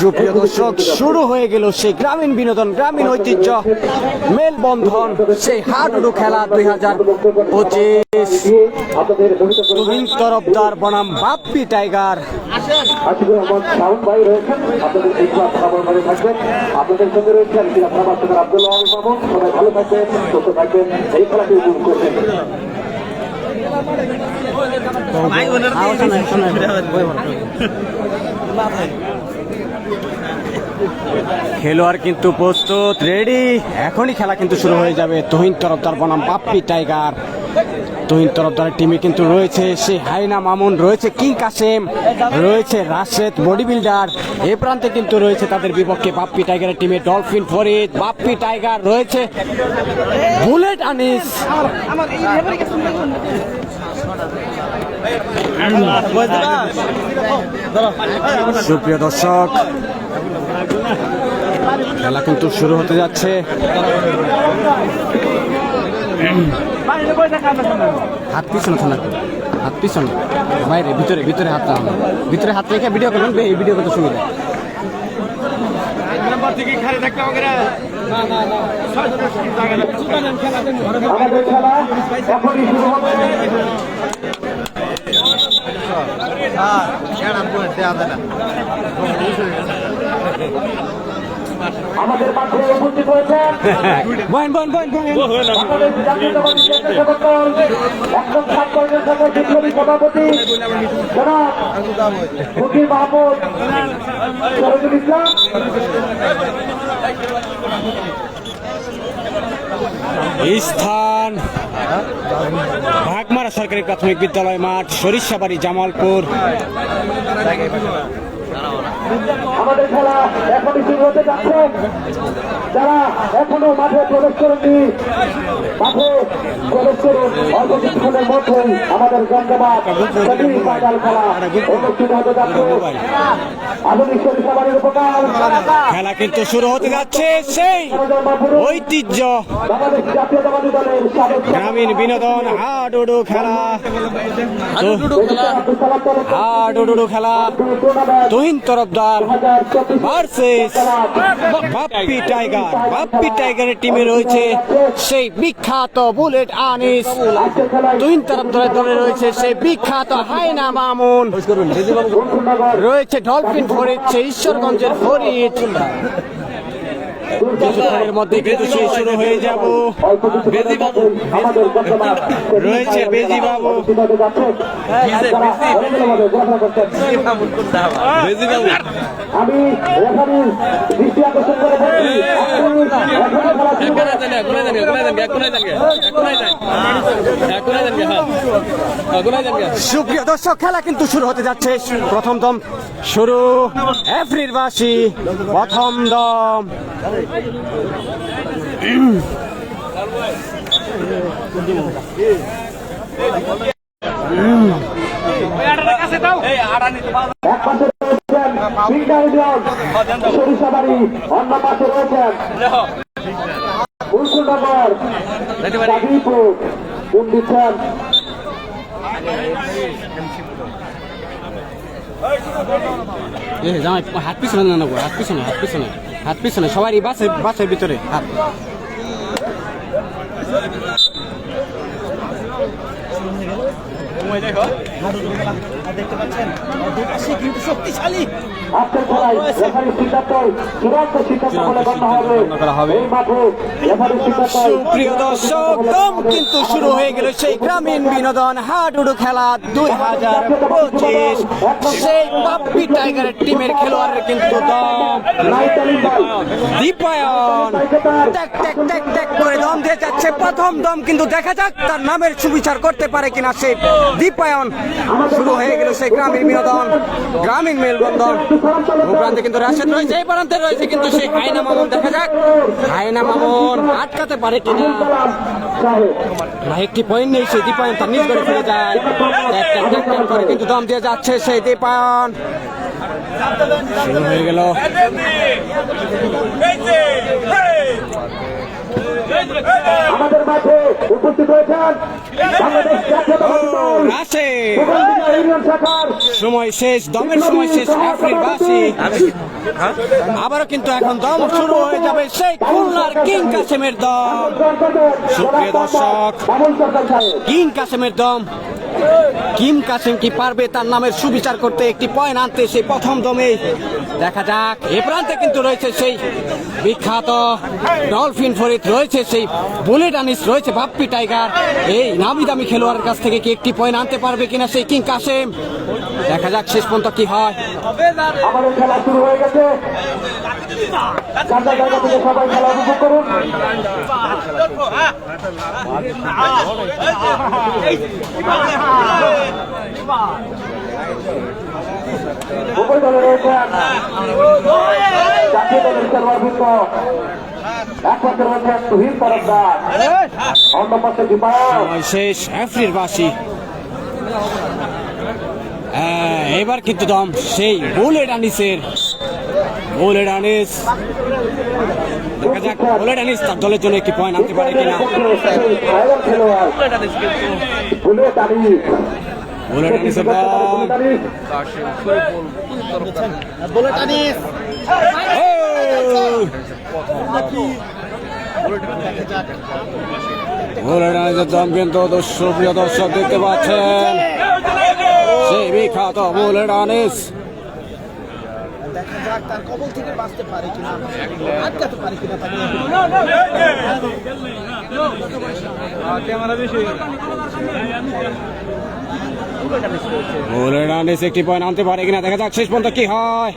সুপ্রিয় দর্শক, শুরু হয়ে গেল সেই গ্রামীণ বিনোদন, গ্রামীণ ঐতিহ্য মেলবন্ধন, সেই হাডুডু খেলা 2025। তুহিন তরফদার বনাম বাপ্পি টাইগার। আপনাদের সঙ্গে রয়েছেন আব্দুল্লাহ মামুন। সবাই ভালো থাকবেন, সুস্থ থাকবেন, এই খেলাটি উপভোগ করবেন। খেলোয়াড় কিন্তু প্রস্তুত, রেডি, এখনই খেলা কিন্তু শুরু হয়ে যাবে। তুহিন তরফদার বনাম বাপ্পি টাইগার। তুহিন তরফদারের টিমে কিন্তু রয়েছে সে হাইনা মামুন, রয়েছে কিং কাসেম, রয়েছে রাশেদ বডি বিল্ডার। এ প্রান্তে কিন্তু রয়েছে তাদের বিপক্ষে বাপ্পি টাইগারের টিমে ডলফিন ফরিদ, বাপ্পি টাইগার, রয়েছে বুলেট আনিস। সুপ্রিয় দর্শক, খেলা কিন্তু শুরু হতে যাচ্ছে। হাত পিছনে থানা, হাত পিছনে, বাইরে, ভিতরে ভিতরে হাত টানা, ভিতরে হাত রেখে ভিডিও করবেন, এই ভিডিও করতে সুবিধা। আমাদের মাঠে উপস্থিত হয়েছেন একদম ছাত্রদের সাথে বিপ্লবী সভাপতি জনাব ফকির মাহমুদ শহীদুল ইসলাম। স্থান ভাগমারা সরকারি প্রাথমিক বিদ্যালয় মাঠ, সরিষাবাড়ি, জামালপুর। আমাদের খেলা এখনই শুরু হতে যাচ্ছে। যারা এখনো মাঠে প্রবেশ করেননি, মাঠে প্রবেশ করুন। অল্প কিছুক্ষণের মধ্যেই আমাদের জমজমাট ফাইনাল খেলা অনুষ্ঠিত হতে যাচ্ছে। আধুনিক সরিষাবাড়ির উপকার খেলা কিন্তু শুরু হতে যাচ্ছে। সেই ঐতিহ্য জাতীয়তাবাদী দলের গ্রামীণ বিনোদন হাডুডু খেলা, হাডুডু খেলা। Tuhin Tarafdar versus Bappi Tiger. বাপ্পি টাইগারের টিমে রয়েছে সেই বিখ্যাত বুলেট আনিস, তুহিন তরফদারের দলে রয়েছে সেই বিখ্যাত হাইনা মামুন, রয়েছে ডলফিন ফরিদ, সেই ঈশ্বরগঞ্জের ফরিদ। কিছুক্ষণের মধ্যে কিন্তু সেই শুরু হয়ে যাব। রয়েছে বেজি বাবু, আমি রেফারির দৃষ্টি আকর্ষণ করে সুপ্রিয় দর্শক, খেলা কিন্তু শুরু হতে যাচ্ছে। প্রথম দম শুরু, এফরির বাসি প্রথম দম। সরিষাবাড়ি, অন্য পাশে রয়েছেন ফুলকুলনগর, গাজীপুর, দিচ্ছেন হাত পিছনে না, হাত পিছনে, হাত পিছনে, হাত পিছনে, সবারই বাসের ভিতরে হাত। দেখতে পাচ্ছেন কিন্তু শক্তিশালী। সুপ্রিয় দর্শক, দম কিন্তু শুরু হয়ে গেল সেই গ্রামীণ বিনোদন হাডুডু খেলা 2025। সেই বাপ্পি টাইগারের টিমের খেলোয়াড়ের কিন্তু দম দীপায়ন ট্যাক ট্যাক ট্যাক ট্যাক করে দম দিয়ে যাচ্ছে। প্রথম দম কিন্তু দেখা যাক তার নামের সুবিচার করতে পারে কিনা সেই দীপায়ন। শুরু হয়ে গেল সেই গ্রামীণ বিনোদন, গ্রামীণ মেলবন্ধন। প্রান্তে কিন্তু রাশেদ রয়েছে, এই প্রান্তে রয়েছে কিন্তু সেই হাইনা মামুন। দেখা যাক হাইনা মামুন আটকাতে পারে কিনা। একটি পয়েন্ট নেই সেই দীপায়ন, তার নিজ করে ফিরে যায়। ট্যাক ট্যাক ট্যাক ট্যাক করে কিন্তু দম দিয়ে যাচ্ছে সেই দীপায়ন। শুরু হয়ে গেল। আমাদের মাঝে উপস্থিত হয়েছেন বাংলাদেশ জাতীয়তাবাদী দল রাশেদ গোপালদিঘি ইউনিয়ন শাখার সময় শেষ, দমের সময় শেষ। আফ্রিকাবাসী আবারও কিন্তু এখন দম শুরু হয়ে যাবে সেই খুলনার কিং কাসেমের দম। সুপ্রিয় দর্শক, মামুন সরকার সাহেব কিং কাসেমের দম। কিম কাসেম কি পারবে তার নামের সুবিচার করতে, একটি পয়েন্ট আনতে সেই প্রথম দমে? দেখা যাক। এ প্রান্তে কিন্তু রয়েছে সেই বিখ্যাত ডলফিন ফরিদ, রয়েছে সেই বুলেট আনিস, রয়েছে বাপ্পি টাইগার। এই নামি দামি খেলোয়াড়ের কাছ থেকে কি একটি পয়েন্ট আনতে পারবে কিনা সেই কিং কাসেম? দেখা যাক শেষ পর্যন্ত কি হয়। আমাদের খেলা শুরু হয়ে গেছে। জায়গা জায়গা থেকে সবাই খেলা উপভোগ করুন। উভয় দলে রয়েছেন জাতীয় দলের খেলোয়াড়বৃন্দ। এক পাশে রয়েছেন তুহিন তরফদার, অন্য পাশে দীপায়ন। সময় শেষ। আফ্রিকাবাসী এবার কিন্তু দম সেই বুলেট আনিসের। বুলেট আনিস, দেখা যাক বুলেট আনিস তার দলের জন্য একটি পয়েন্ট আনতে পারে কিনা। বুলেট আনিস বুলেট আনিসের দম। বুলেট আনিস ও! বুলেট আনিসের দম কিন্তু সুপ্রিয় দর্শক দেখতে পাচ্ছেন সেই বিখ্যাত বুলেট আনিস। দেখা যাক তার কবল থেকে বাঁচতে পারে কিনা, আটকাতে পারে কিনা তাকে। বুলেট আনিস একটি পয়েন্ট আনতে পারে কিনা, দেখা যাক শেষ পর্যন্ত কি হয়।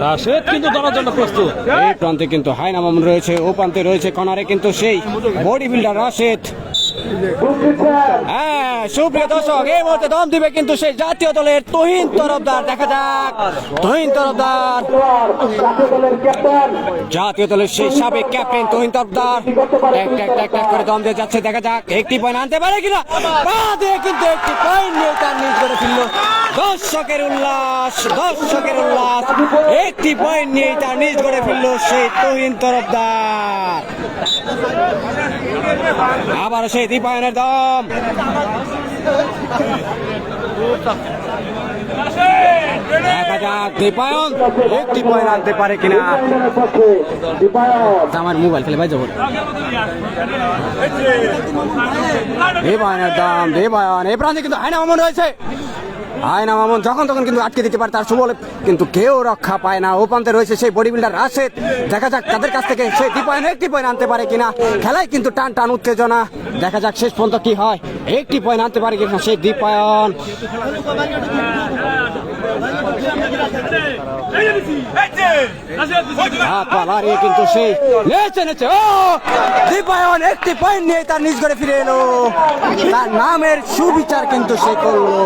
রাশেদ কিন্তু ধরার জন্য প্রস্তুত। এই প্রান্তে কিন্তু হায়না মামুন রয়েছে, ও প্রান্তে রয়েছে কর্নারে কিন্তু সেই বডি বিল্ডার রাশেদ। হ্যাঁ সুপ্রিয় দর্শক, এই মুহূর্তে দম দিবে কিন্তু সেই জাতীয় দলের তুহিন তরফদার। দেখা যাক তুহিন তরফদার, জাতীয় দলের সেই সাবেক ক্যাপ্টেন তুহিন তরফদার ট্যাক ট্যাক ট্যাক ট্যাক করে দম দিয়ে যাচ্ছে। দেখা যাক একটি পয়েন্ট আনতে পারে কিনা। পা দিয়ে কিন্তু একটি পয়েন্ট নিয়ে তার নিজ করে ফেলল। দর্শকের উল্লাস, দর্শকের উল্লাস, একটি পয়েন্ট নিয়ে তার নিজ করে ফেলল সেই তুহিন তরফদার। আবার সেই দীপায়নের দম। দেখা যাক দীপায়ন একটি পয়েন্ট আনতে পারে কিনা। আমার মোবাইল খেলে ভাই যাবো। দীপায়নের দম, দীপায়ন। এই প্রান্তে কিন্তু হায়না মামুন রয়েছে। হায়না মামুন যখন তখন কিন্তু আটকে দিতে পারে তার সুবলে, কিন্তু কেউ রক্ষা পায় না। ও প্রান্তে রয়েছে সেই বডি বিল্ডার রাশেদ। দেখা যাক তাদের কাছ থেকে সেই দীপায়ন একটি পয়েন্ট আনতে পারে কিনা। খেলায় কিন্তু টান টান উত্তেজনা। দেখা যাক শেষ পর্যন্ত কি হয়, একটি পয়েন্ট আনতে পারে কিনা সেই দীপায়ন। হাত পা লাড়িয়ে কিন্তু সেই নেচে নেচে ও দীপায়ন একটি পয়েন্ট নিয়ে তার নিজ ঘরে ফিরে এলো। তার নামের সুবিচার কিন্তু সে করলো।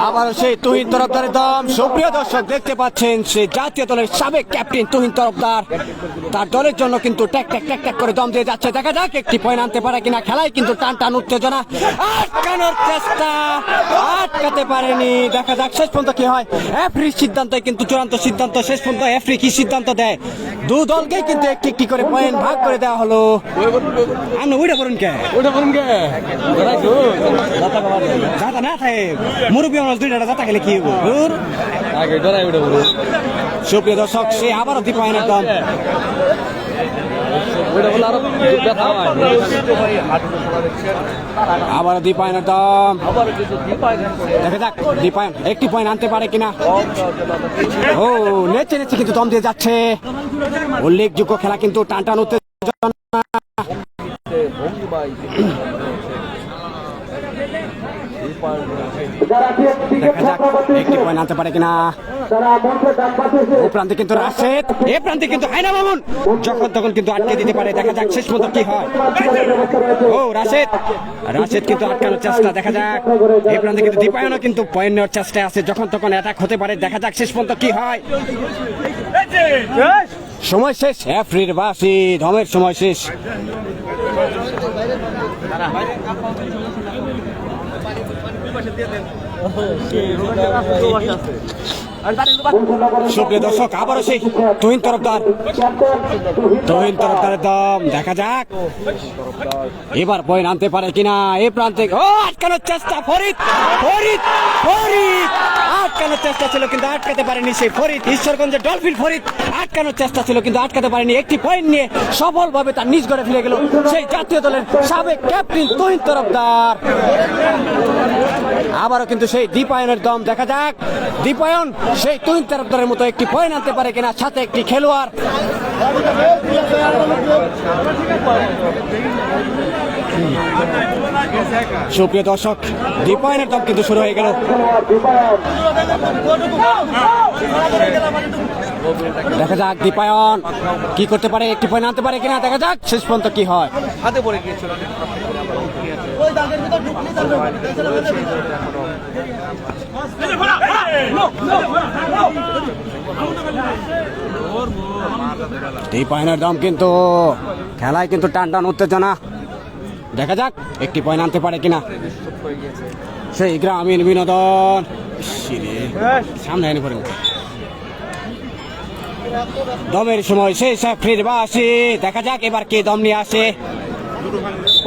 আবার সেই তুহিন তরফদারের দম। সুপ্রিয় দর্শক দেখতে পাচ্ছেন সেই জাতীয় দলের সাবেক ক্যাপ্টেন তুহিন তরফদার তার দলের জন্য কিন্তু ট্যাক ট্যাক ট্যাক ট্যাক করে দম দিয়ে যাচ্ছে। দেখা যাক একটি পয়েন্ট আনতে পারে কিনা। খেলায় কিন্তু টান টান উত্তেজনা, আটকানোর চেষ্টা, আটকাতে পারেনি। দেখা যাক শেষ পর্যন্ত কি হয়। এফরির সিদ্ধান্ত কিন্তু চূড়ান্ত সিদ্ধান্ত। শেষ পর্যন্ত এফরি কি সিদ্ধান্ত দেয়। দু দলকে কিন্তু একটি একটি করে পয়েন্ট ভাগ করে দেওয়া হলো। আমি ওইটা করুন কে, ওইটা করুন কে যাতা না থাকে মুরব্বী মানুষ দুইটা যাতা খেলে কি হবো। সুপ্রিয় দর্শক সে আবারও দীপায়নের দম। আবারও দীপায়নের দম। দেখা যাক দীপায়ন একটি পয়েন্ট আনতে পারে কিনা। ও নেচে নেচে কিন্তু দম দিয়ে যাচ্ছে। উল্লেখযোগ্য খেলা কিন্তু টান টান উত্তেজনা। একটি পয়েন্ট আনতে পারে কিনা। ও প্রান্তে কিন্তু রাশেদ, এ প্রান্তে কিন্তু হায়না মামুন যখন তখন কিন্তু আটকে দিতে পারে। দেখা যাক শেষ পর্যন্ত কি হয়। ও রাশেদ, রাশেদ কিন্তু আটকানোর চেষ্টা। দেখা যাক এই প্রান্তে কিন্তু দীপায়নও কিন্তু পয়েন্ট নেওয়ার চেষ্টায় আছে। যখন তখন অ্যাটাক হতে পারে। দেখা যাক শেষ পর্যন্ত কি হয়। সময় শেষ। এফরির বাসি ধমের সময় শেষ। সুপ্রিয় দর্শক, আবারও সেই তুহিন তরফদার দম, দেখা যাক এবার পয়েন্ট আনতে পারে কিনা। এই প্রান্তে আটকানোর চেষ্টা, ফরিদ আটকানোর চেষ্টা ছিল কিন্তু আটকাতে পারেনি সেই ফরিদ। ঈশ্বরগঞ্জের ডলফিন ফরিদ আটকানোর চেষ্টা ছিল কিন্তু আটকাতে পারেনি। একটি পয়েন্ট নিয়ে সফলভাবে তার নিজ ঘরে ফিরে গেল সেই জাতীয় দলের সাবেক ক্যাপ্টেন তুহিন তরফদার। আবারও কিন্তু সেই দীপায়নের দম, দেখা যাক দীপায়ন সেই তুহিন তরফদারের মতো একটি পয়েন্ট আনতে পারে কিনা, সাথে একটি খেলোয়াড়। সুপ্রিয় দর্শক, দীপায়নের দম কিন্তু শুরু হয়ে গেল। দেখা যাক দীপায়ন কি করতে পারে, একটি পয়েন্ট আনতে পারে কিনা, দেখা যাক শেষ পর্যন্ত কি হয়। হাতে পড়ে গিয়েছিল। দীপায়নের দম কিন্তু খেলায় কিন্তু টান টান উত্তেজনা, দেখা যাক একটি পয়েন্ট আনতে পারে কিনা সেই গ্রামীণ বিনোদন। সামনে এনে পড়ে দমের সময় সেই সাফরির বাসি, দেখা যাক এবার কে দম নিয়ে আসে।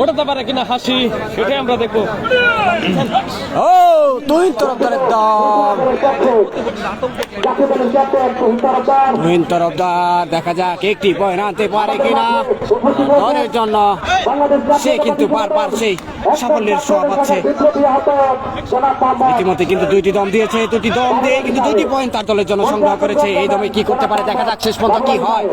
ওঠাতে পারে কিনা হাসি, সেটাই আমরা দেখবো। ও তুহিন তরফদারের দম, তুহিন তরফদার, দেখা যাক একটি পয়েন্ট আনতে পারে কিনা দলের জন্য। সে কিন্তু বারবার সেই সাফল্যের ছোঁয়া পাচ্ছে। ইতিমধ্যে কিন্তু দুইটি দম দিয়েছে, দুটি দম দিয়ে কিন্তু দুটি পয়েন্ট তার দলের জন্য সংগ্রহ করেছে। এই দমে কি করতে পারে, দেখা যাক শেষ পর্যন্ত কি হয়।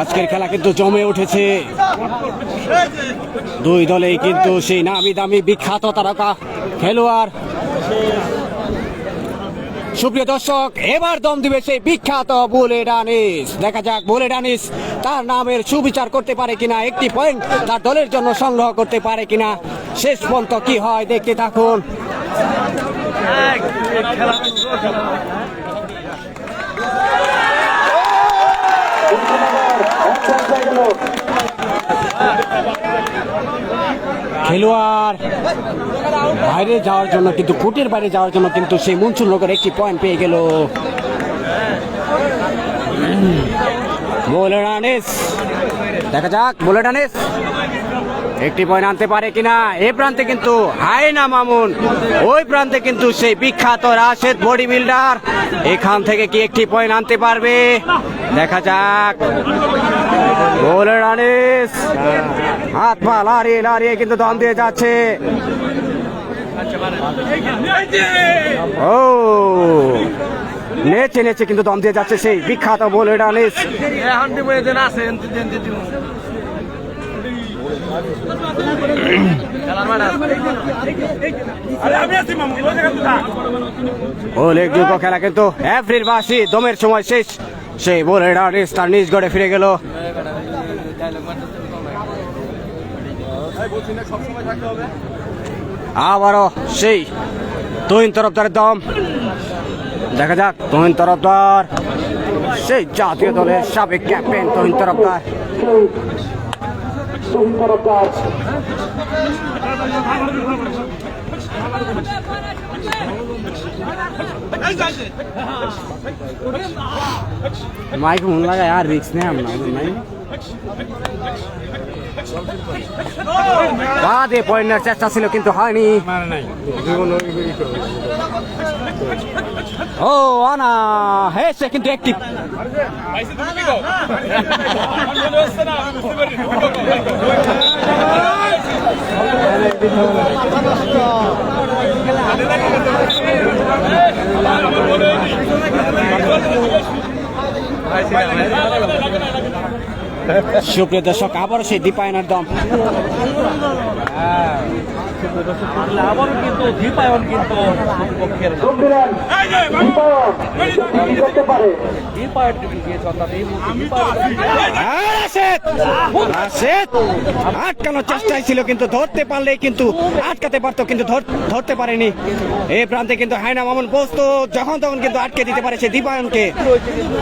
আজকের খেলা কিন্তু জমে উঠেছে, দুই দলেই কিন্তু সেই নামি দামি বিখ্যাত তারকা খেলোয়াড়। সুপ্রিয় দর্শক, এবার দম দিবে সেই বিখ্যাত বুলেট আনিস, দেখা যাক বুলেট আনিস তার নামের সুবিচার করতে পারে কিনা, একটি পয়েন্ট তার দলের জন্য সংগ্রহ করতে পারে কিনা, শেষ পর্যন্ত কি হয় দেখতে থাকুন। খেলোয়াড় বাইরে যাওয়ার জন্য কিন্তু কোর্টের বাইরে যাওয়ার জন্য কিন্তু সেই মনসুরনগর একটি পয়েন্ট পেয়ে গেল। বুলেট আনিস, দেখা যাক বুলেট আনিস একটি পয়েন্ট আনতে পারে কিনা। এই প্রান্তে কিন্তু হায়না মামুন, ওই প্রান্তে কিন্তু সেই বিখ্যাত রাশেদ বডি বিল্ডার, এখান থেকে কি একটি পয়েন্ট আনতে পারবে, দেখা যাক। বুলেট আনিস হাত পা লাড়িয়ে লাড়িয়ে কিন্তু দম দিয়ে যাচ্ছে। ও নেচে নেচে কিন্তু দম দিয়ে যাচ্ছে সেই বিখ্যাত বুলেট আনিস। উল্লেখযোগ্য খেলা কিন্তু এপ্রিল মাসে দমের সময় শেষ, সেই বুলেট আনিস তার নিজ গড়ে ফিরে গেল। আবারও সেই তুহিন তরফদারের দম, দেখা যাক তুহিন তরফদার সেই জাতীয় দলের সাবেক ক্যাপ্টেন তুহিন তরফদার। মাইক মন লাগায় আর রিক্স নেই আমরা নাই, বাদে পয়েন্টের চেষ্টা ছিল কিন্তু হয়নি। ও আনা হেসে কিন্তু একটি সুপ্রিয় দর্শক, আবার সেই দীপায়নের দম। আবারও কিন্তু দীপায়ন কিন্তু পক্ষের যোগ দিলেন দীপায়ন, কি করতে পারে? দীপায়ন দিয়েছে, অর্থাৎ এই মুহূর্তে দীপায়ন আটকানোর চেষ্টায় ছিল কিন্তু ধরতে পারলে কিন্তু আটকাতে পারতো, কিন্তু ধরতে পারেনি। এই প্রান্তে কিন্তু হায়না মামুন বসতো যখন তখন কিন্তু আটকে দিতে পারে সে দীপায়নকে।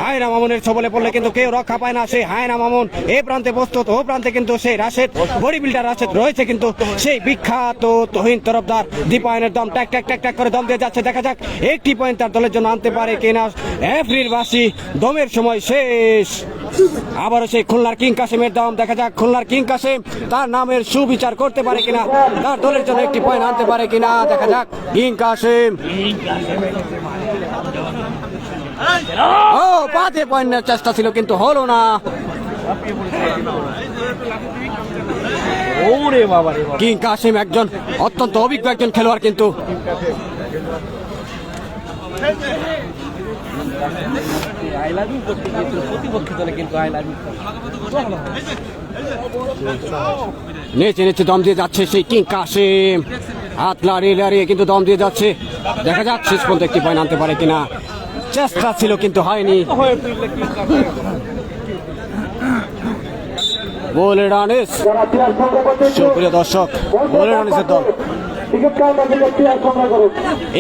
হায়না মামুনের ছবলে পড়লে কিন্তু কেউ রক্ষা পায় না। সেই হায়না মামুন এই প্রান্তে বসতো, তো ও প্রান্তে কিন্তু সেই রাশেদ বডি বিল্ডার রাশেদ রয়েছে, কিন্তু সেই বিখ্যাত তুহিন তরফদার দীপায়নের দম ট্যাক ট্যাক ট্যাক ট্যাক করে দম দিয়ে যাচ্ছে। দেখা যাক একটি পয়েন্ট তার দলের জন্য আনতে পারে কিনা। এপ্রিল বাসী দমের সময় শেষ। আবারও সেই খুলনার কিং কাসিমের দম, দেখা যাক খুলনার কিং কাসিম তার নামের সুবিচার করতে পারে কিনা, তার দলের জন্য একটি পয়েন্ট আনতে পারে কিনা। দেখা যাক কিং কাসিম। ও পাতে পয়েন্টের চেষ্টা ছিল কিন্তু হলো না। ওরে বাবা রে বাবা। কিং কাসিম একজন অত্যন্ত অভিজ্ঞ একজন খেলোয়াড় কিন্তু। আই লাভ ইউ করতে গিয়েছিল প্রতিপক্ষ দলে, কিন্তু আই লাভ ইউ নেচে নেচে দম দিয়ে যাচ্ছে সেই কিং কাসিম, হাত লাড়িয়ে লাড়িয়ে কিন্তু দম দিয়ে যাচ্ছে। দেখা যাক শেষ পর্যন্ত একটি পয়েন্ট আনতে পারে কিনা। চেষ্টা ছিল কিন্তু হয়নি। হয়ে তুললে কি বলে রানিস, যারা প্লেয়ার সংগ্রহ করতে ইচ্ছুক, সুপ্রিয় দর্শক, বলে রানিসের দল টিকিট কাউন্টার থেকে প্লেয়ার সংগ্রহ করুন।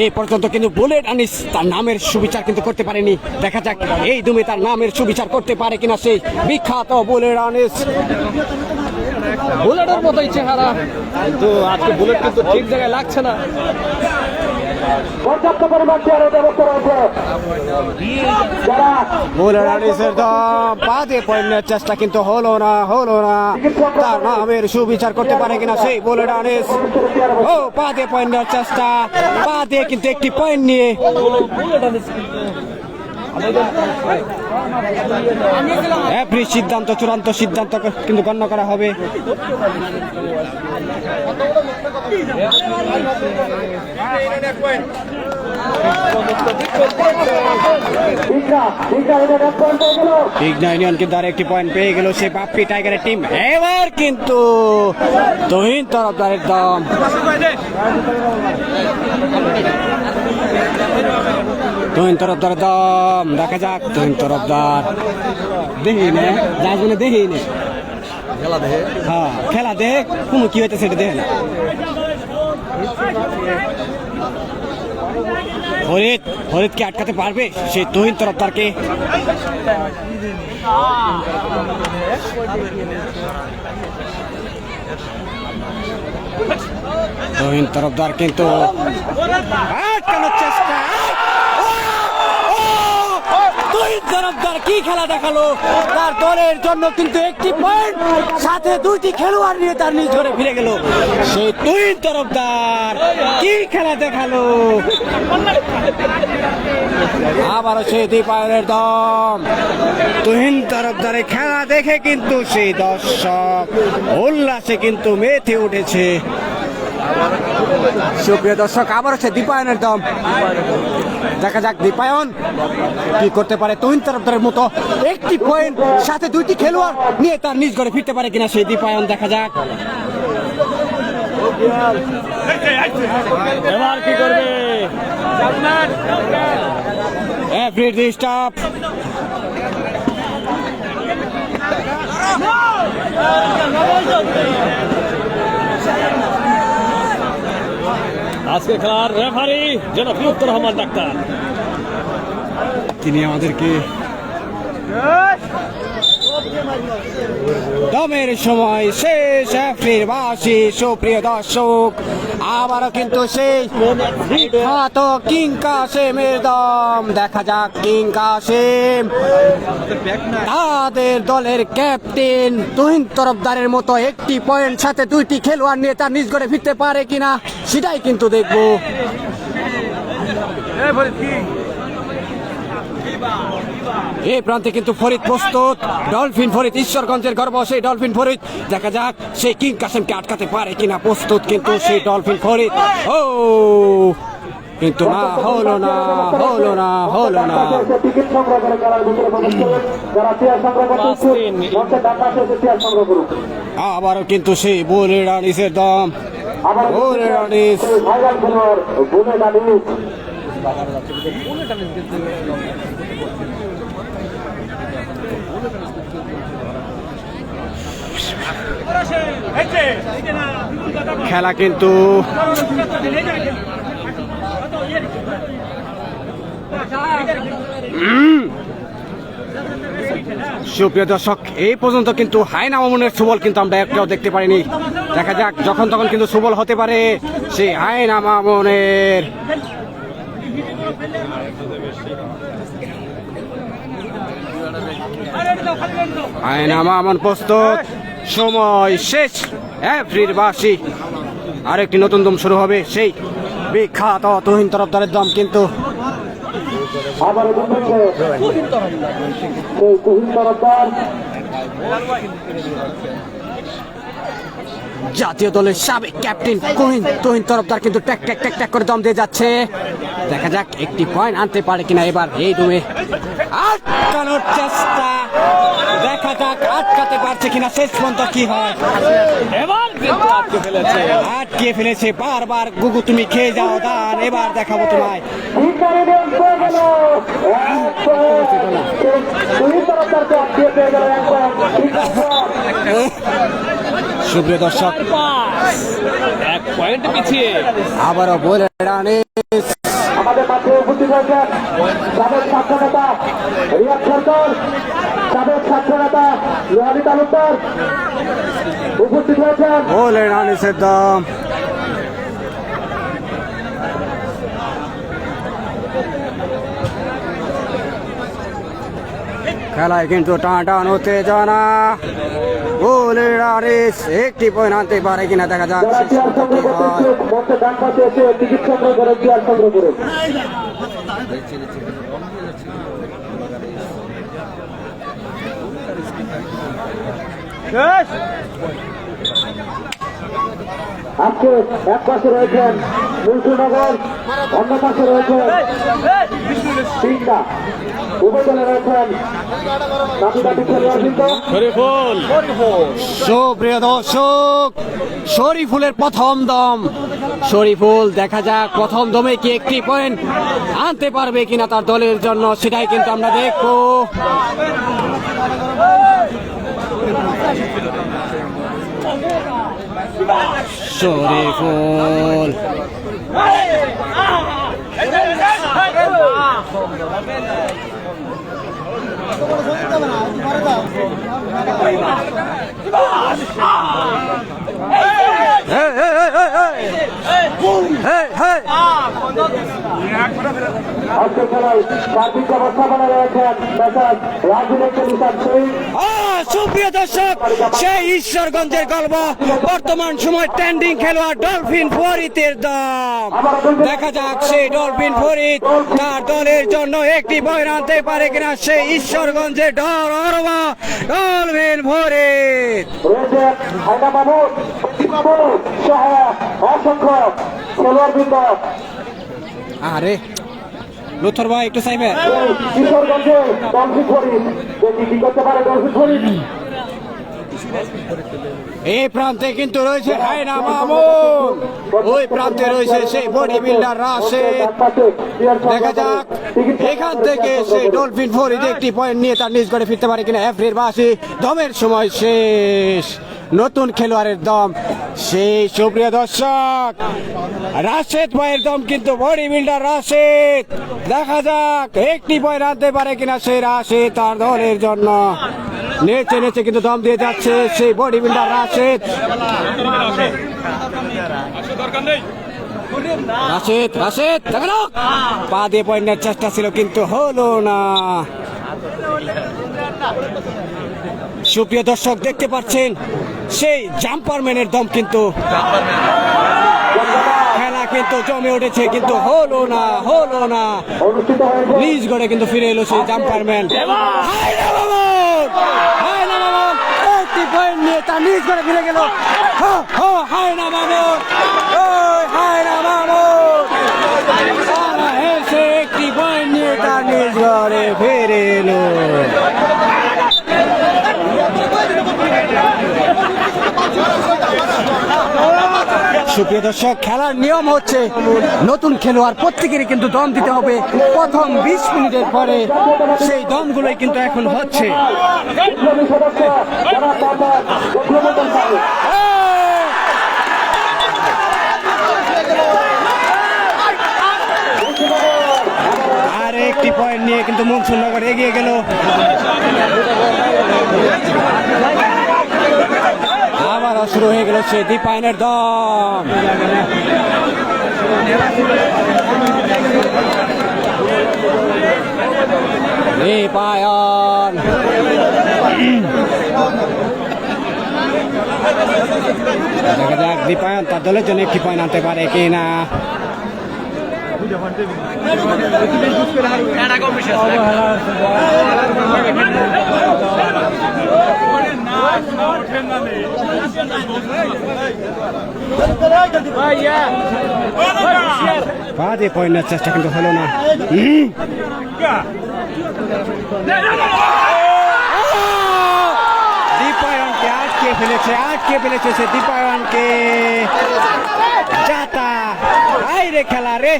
এই পর্যন্ত কিন্তু বুলেট আনিস তার নামের সুবিচার কিন্তু করতে পারেনি। দেখা যাক এই দুমে তার নামের সুবিচার করতে পারে কিনা সেই বিখ্যাত বুলেট আনিস। বুলেটের মতোই চেহারা, কিন্তু আজকে বুলেট কিন্তু ঠিক জায়গায় লাগছে না। পর্যাপ্ত পরিমাণ চেয়ারের ব্যবস্থা রয়েছে। যারা বুলেট আনিসের দম পাতে পয়েন্টের চেষ্টা কিন্তু হলো না। তার নামের সুবিচার করতে পারে কিনা সেই বুলেট আনিস। ও পাতে পয়েন্টের চেষ্টা, পাতে কিন্তু একটি পয়েন্ট নিয়ে বুলেট আনিস কিন্তু এপ্রিল সিদ্ধান্ত চূড়ান্ত সিদ্ধান্ত কিন্তু গণ্য করা হবে। ইগনা ইউনিয়ন কিন্তু আর একটি পয়েন্ট পেয়ে গেল সে বাপ্পি টাইগারের টিম। এবার কিন্তু তুহিন তরফদারের দম, তুহিন তরফদারের দম। দেখা যাক তুহিন তরফদার দেখি না যাই দেখি না খেলা দেখে, হ্যাঁ খেলা দেখ কোনো কি হইতেছে সেটা দেখে না। ফরিদকে আটকাতে পারবে সেই তুহিন তরফদারকে? তুহিন তরফদার কিন্তু আটকানোর চেষ্টা। তুহিন তরফদার কি খেলা দেখালো, তার দলের জন্য কিন্তু একটি পয়েন্ট, সাথে দুইটি খেলোয়াড় নিয়ে তার নিজ ঘরে ফিরে গেল সেই তুহিন তরফদার। কি খেলা দেখালো, আবারও সেই দীপায়নের দম। তুহিন তরফদারের খেলা দেখে কিন্তু সেই দর্শক উল্লাসে কিন্তু মেতে উঠেছে। সুপ্রিয় দর্শক, আবার হচ্ছে দীপায়নের দম। দেখা যাক দীপায়ন কি করতে পারে। তুহিন তরফদারের মতো একটি পয়েন্ট, সাথে দুইটি খেলোয়াড় নিয়ে তার নিজ ঘরে ফিরতে পারে কিনা সেই দীপায়ন। দেখা যাক এবার কি করবে। Every stop. আজকে খেলার রেফারি জনাব লুৎফর রহমান ডাক্তার, তিনি আমাদেরকে দমের সময় শেষ। এপ্রিল বাসী সুপ্রিয় দর্শক, আবারও কিন্তু সেই বিখ্যাত কিং কাসিমের দম। দেখা যাক কিং কাসিম তাদের দলের ক্যাপ্টেন তুহিন তরফদারের মতো একটি পয়েন্ট, সাথে দুইটি খেলোয়াড় নিয়ে তার নিজ ঘরে ফিরতে পারে কিনা সেটাই কিন্তু দেখবো। এই প্রান্তে কিন্তু ফরিদ প্রস্তুত, ডলফিন ফরিদ, ঈশ্বরগঞ্জের গর্ব সেই ডলফিন ফরিদ। দেখা যাক সেই কিং কাসিমকে আটকাতে পারে কিনা। প্রস্তুত কিন্তু সেই ডলফিন ফরিদ। ও কিন্তু না, হলো না। টিকিট সংগ্রহ করে খেলার ভিতরে প্রবেশ করুন। যারা চেয়ার সংগ্রহ করতে ইচ্ছুক, মঞ্চের ডান পাশে এসে চেয়ার সংগ্রহ করুন। আবারও কিন্তু সেই বুলেট আনিসের দম। আবার ওরে আনিস। ভাইরাল খেলোয়াড় বুলেট আনিস। খেলা কিন্তু সুপ্রিয় দর্শক, এই পর্যন্ত কিন্তু হায়না মামুনের সুবল কিন্তু আমরা একটাও দেখতে পারিনি। দেখা যাক, যখন তখন কিন্তু সুবল হতে পারে সেই হায়না মামুনের। হায়না মামুন প্রস্তুত, সময় শেষ। এপ্রিল বাসী আরেকটি নতুন দম শুরু হবে, সেই বিখ্যাত তুহিন তরফদারের দম কিন্তু আবারও দুর্ভাগ্য সেই তুহিন তরফদার জাতীয় দলের সাবেক ক্যাপ্টেন তুহিন তরফদার কিন্তু ট্যাক ট্যাক ট্যাক ট্যাক করে দম দিয়ে যাচ্ছে। দেখা যাক একটি পয়েন্ট আনতে পারে কিনা এবার এই দমে। আটকানোর চেষ্টা, দেখা যাক আটকাতে পারছে কিনা, শেষ পর্যন্ত কি হয়। এবার কিন্তু আটকে ফেলেছে। আটকে ফেলেছে বারবার। গুগু তুমি খেয়ে যাও দান, এবার দেখাবো তোমায়। ভিকারি নিয়ম হয়ে গেল। তুহিন তরফদারকে আটকিয়ে পেয়ে গেল এক পয়েন্ট। সুপ্রিয় দর্শক, এক পয়েন্ট পিছিয়ে আবারও বলে রানিস। আমাদের মাঠে উপস্থিত হয়েছেন সাবেক ছাত্র নেতা রিয়াদ সরকার, সাবেক ছাত্র নেতা লোহানি তালুকদার উপস্থিত হয়েছেন। বলে রানিসের দম। খেলায় কিন্তু টান উত্তেজনা। বলে রানিস একটি পয়েন্ট আনতে পারে কিনা, দেখা যাক যারা শেষ চেয়ার পর্যন্ত সংগ্রহ কি হয়। করতে ইচ্ছুক মঞ্চে ডান পাশে এসে টিকিট সংগ্রহ করে চেয়ার সংগ্রহ করুন। আজকে এক পাশে রয়েছেন মুন্সিনগর, অন্য পাশে রয়েছেন তিনটা উপজেলা রয়েছেন দাবি দাবি খেলোয়াড় কিন্তু শরীফুল সুপ্রিয় দর্শক, শরীফুলের প্রথম দম। শরীফুল দেখা যাক প্রথম দমে কি একটি পয়েন্ট আনতে পারবে কিনা তার দলের জন্য, সেটাই কিন্তু আমরা দেখবো। শরীফুল আজকের খেলায় সার্বিক ব্যবস্থাপনা রয়েছেন মেসার রাজুল নিশান শহীদ। সুপ্রিয় দর্শক, সেই ঈশ্বরগঞ্জের গল্প বর্তমান সময় ট্রেন্ডিং খেলোয়াড় ডলফিন ফরিদের দাম। দেখা যাক সেই ডলফিন ফরিদ তার দলের জন্য একটি পয়েন্ট আনতে পারে কিনা, সেই ঈশ্বরগঞ্জের ডলফিন ফরিদ। রয়েছেন হায়না মামুন, বাবু সহ অসংখ্য খেলোয়াড়বৃন্দ। আরে লুথর ভাই একটু চাইবে। এই কিশোরগঞ্জে ডলফিন ফরিদ দেখি কি করতে পারে ডলফিন ফরিদ। এই প্রান্তে কিন্তু রয়েছে হায়না মামুন, ওই প্রান্তে রয়েছে সেই বডি বিল্ডার রাশেদ। দেখা যাক এখান থেকে সেই ডলফিন ফরিদ একটি পয়েন্ট নিয়ে তার নিজ করে ফিরতে পারে কিনা। এপ্রিল বাসী দমের সময় শেষ। নতুন খেলোয়াড়ের দম সেই সুপ্রিয় দর্শক, রাশেদ ভাইয়ের দম কিন্তু বডি বিল্ডার রাশেদ। দেখা যাক একটি পয়েন্ট আনতে পারে কিনা সেই রাশেদ তার দলের জন্য। নেচে নেচে কিন্তু দম দিয়ে যাচ্ছে সেই বডি বিল্ডার রাশেদ। রাশেদ রাশেদ দেখো পা দিয়ে পয়েন্টের চেষ্টা ছিল কিন্তু হলো না। সুপ্রিয় দর্শক দেখতে পাচ্ছেন সেই জাম্পারম্যানের দম কিন্তু। খেলা কিন্তু জমে উঠেছে কিন্তু হলো না অনুষ্ঠিত হয়েছে নিজ গড়ে কিন্তু ফিরে এলো সেই জাম্পারম্যান। হায়না মামুন একটি পয়েন্ট নিয়ে তার নিজ গড়ে ফিরে গেল। হায়না মামুন এসে একটি পয়েন্ট নিয়ে তার নিজ ঘরে ফিরে এলো। সুপ্রিয় দর্শক, খেলার নিয়ম হচ্ছে নতুন খেলোয়াড় প্রত্যেকেরই কিন্তু দম দিতে হবে। প্রথম 20 মিনিটের পরে সেই দমগুলোই কিন্তু এখন হচ্ছে। বিপ্লবী সদস্য যারা তাদের প্রথমতম থাকে। আর একটি পয়েন্ট নিয়ে কিন্তু মনসুরনগর এগিয়ে গেল। আবারও শুরু হয়ে গেল সে দীপায়নের দম। দীপায়ন দেখা যাক দীপায়ন তার দলের জন্য একটি পয়েন্ট আনতে পারে কিনা। বাদে পয়েন্টের চেষ্টা কিন্তু হলো না। দীপায়নকে আটকে ফেলেছে সে দীপায়নকে। যাতা আইরে খেলা রে।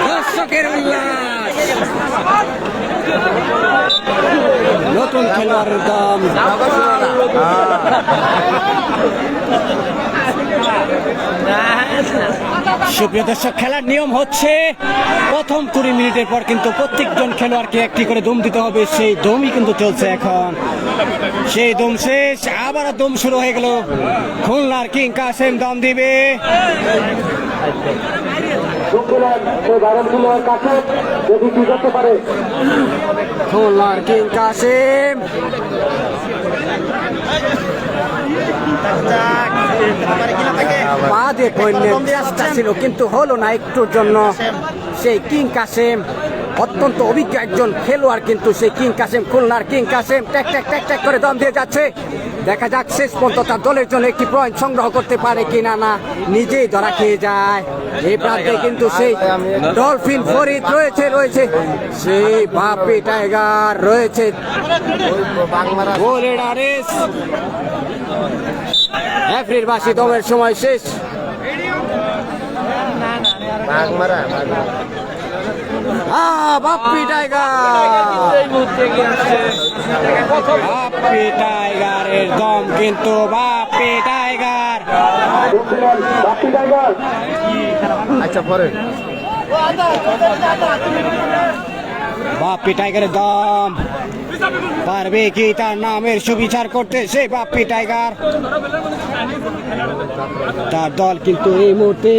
দর্শকের উল্লাস, নতুন খেলোয়াড়ের দম। সুপ্রিয় দর্শক, খেলার নিয়ম হচ্ছে প্রথম 20 মিনিটের পর কিন্তু প্রত্যেকজন খেলোয়াড়কে একটি করে দম দিতে হবে। সেই দমই কিন্তু চলছে এখন। সেই দম শেষ, আবার দম শুরু হয়ে গেল। খুলনার কিং কাসেম দম দিবে। খুলনার কিং কাসেম বাদে পয়েন্টের চেষ্টা ছিল কিন্তু হলো না একটুর জন্য। সেই কিং কাসেম অত্যন্ত অভিজ্ঞ একজন খেলোয়াড়, কিন্তু সেই কিং কাসেম, খুলনার কিং কাসেম ট্যাক ট্যাক ট্যাক ট্যাক করে দম দিয়ে যাচ্ছে। দেখা যাক শেষ পর্যন্ত তার দলের জন্য একটি পয়েন্ট সংগ্রহ করতে পারে কিনা। না, নিজেই ধরা খেয়ে যায়। এই প্রান্তে কিন্তু সেই ডলফিন ফরিদ রয়েছে সেই বাপি টাইগার রয়েছে। গোলের আরেস এপ্রিল মাসে দমের সময় শেষ। বাপ্পি টাইগারের দম কিন্তু বাপ্পি টাইগার। আচ্ছা পরে বাপ্পি টাইগারের দম পারবে কি তার নামের সুবিচার করতে সেই বাপ্পি টাইগার। তার দল কিন্তু এই মুহূর্তে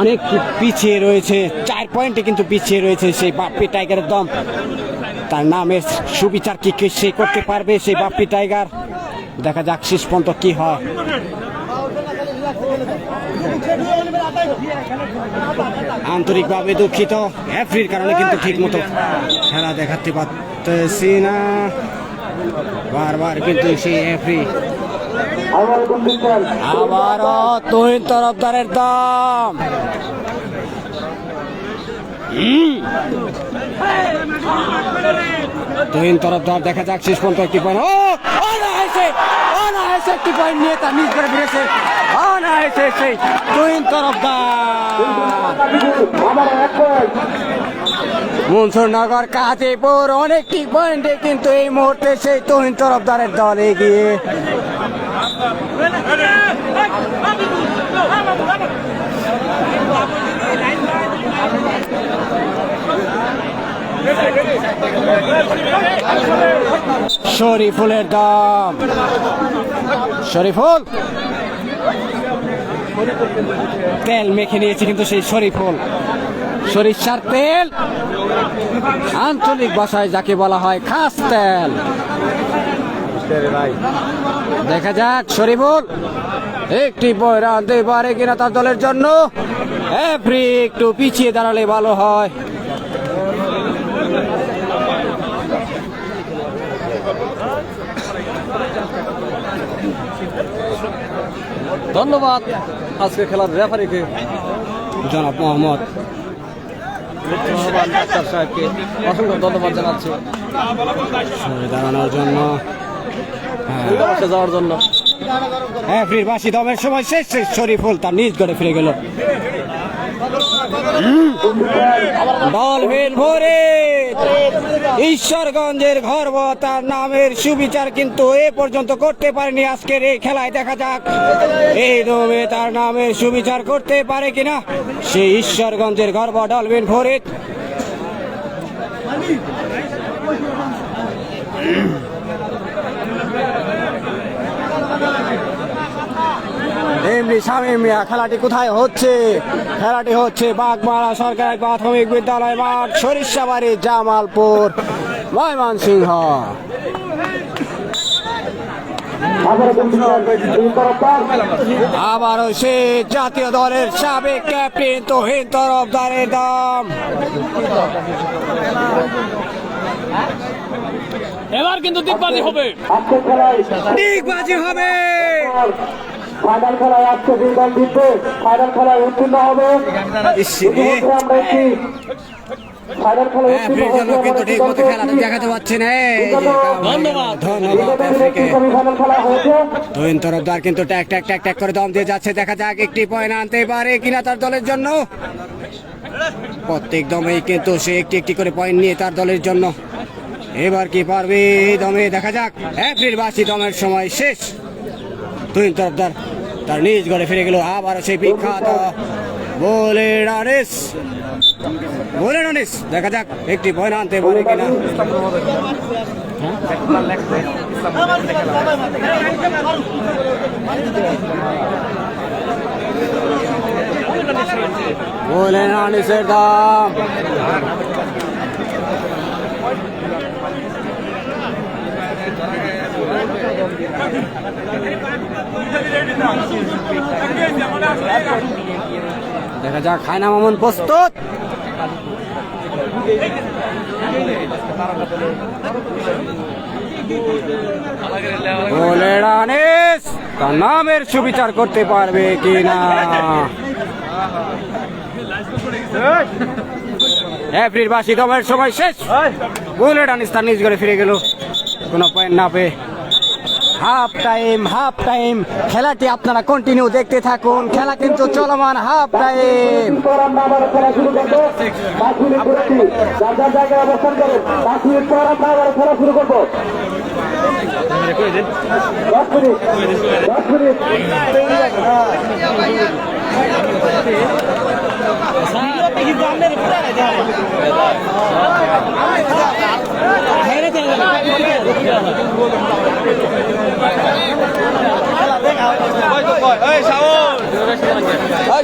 অনেক পিছিয়ে রয়েছে, 4 পয়েন্টে কিন্তু পিছিয়ে রয়েছে সেই বাপ্পি টাইগারের দম। তার নামের সুবিচার কি সে করতে পারবে সেই বাপ্পি টাইগার? দেখা যাক শেষ পর্যন্ত কি হয়। আন্তরিকভাবে দুঃখিত, রেফারির কারণে কিন্তু ঠিক মতো খেলা দেখাতে পারতেছি না। বারবার কিন্তু সেই রেফারি আবারও তুহিন তরফদারের দম। তুহিন তরফদার দেখা যাক শেষ পর্যন্ত একটি পয়েন্ট। অনায়াসে একটি পয়েন্ট নিয়ে তার নিজ করে ফিরেছে। অনায়াসে সেই তুহিন তরফদার। মনসুরনগর কাজীপুর অনেকটি পয়েন্টে কিন্তু এই মুহূর্তে সেই তুহিন তরফদারের দল এগিয়ে। শরীফুলের দম। শরীফুল তেল মেখে নিয়েছে কিন্তু সেই শরীফুল, সরিষার তেল, আঞ্চলিক ভাষায় যাকে বলা হয় খাস তেল। দেখা যাক শরীফুল একটি পয়েন্ট আনতে পারে কিনা তার দলের জন্য। রেফারি একটু পিছিয়ে দাঁড়ালে ভালো হয়। ধন্যবাদ আজকে খেলার রেফারিকে জনাব মোহাম্মদ ডাক্তার সাহেবকে অসংখ্য ধন্যবাদ জানাচ্ছি সরে দাঁড়ানোর জন্য। দূতাবাসে যাওয়ার জন্য। হ্যাঁ ফ্রির বাসি দমের সময় শেষ শেষ শরীফুল তার নিজ করে ফিরে গেল। ডলফিন ভরে ঈশ্বরগঞ্জের গর্ব তার নামের সুবিচার কিন্তু এ পর্যন্ত করতে পারেনি আজকের এই খেলায়। দেখা যাক এই দমে তার নামের সুবিচার করতে পারে কিনা সেই ঈশ্বরগঞ্জের গর্ব ডলফিন ভরে। এমনি শামীম মিয়া খেলাটি কোথায় হচ্ছে? খেলাটি হচ্ছে বাগমারা সরকারি প্রাথমিক বিদ্যালয় মাঠ, সরিষাবাড়ি, জামালপুর, ময়মনসিংহ। আবারও সে জাতীয় দলের সাবেক ক্যাপ্টেন তহিন তরফদারের দাম। এবার কিন্তু দিকবাজি হবে, দিকবাজি হবে। ফাইনাল খেলায় আজকে দুই দল জিতবে, ফাইনাল খেলায় উত্তীর্ণ হবে। ইতিমধ্যে আমরা একটি ফাইনাল খেলায় উত্তীর্ণ কিন্তু ঠিক মতো খেলাটা দেখাতে পারছে না। ধন্যবাদ। ধন্যবাদ। ফাইনাল খেলা হয়েছে। তহিন তরফদার কিন্তু ট্যাক ট্যাক ট্যাক ট্যাক করে দম দিয়ে যাচ্ছে। দেখা যাক একটি পয়েন্ট আনতে পারে কিনা তার দলের জন্য। প্রত্যেক দমেই কিন্তু সে একটি একটি করে পয়েন্ট নিয়ে তার দলের জন্য। এবার কি পারবে এই দমে? দেখা যাক। এপ্রিল বাসী দমের সময় শেষ। তহিন তরফদার তার নিজ ঘরে ফিরে গেল। আবার সেই বিখ্যাত বলে রানিস, বলে রানিস। দেখা যাক একটি পয়েন্ট আনতে পারে কিনা। বলে রানিসের দাম। দেখা যাক হায়না মামুন প্রস্তুত। বলে রানিস তার নামের সুবিচার করতে পারবে কিনা। এপ্রিল বাসী দমের সময় শেষ। বলে রানিস তার নিজ ঘরে ফিরে গেল কোনো পয়েন্ট না পেয়ে। হাফ টাইম খেলাটি আপনারা কন্টিনিউ দেখতে থাকুন। খেলা কিন্তু চলমান। Half time. খেলা শুরু করবো। 5 মিনিট বিরতি। যার যার জায়গায় অবস্থান করেন। 5 মিনিট পর আমরা আবার খেলা শুরু করবো। 10 মিনিট। 10 মিনিট।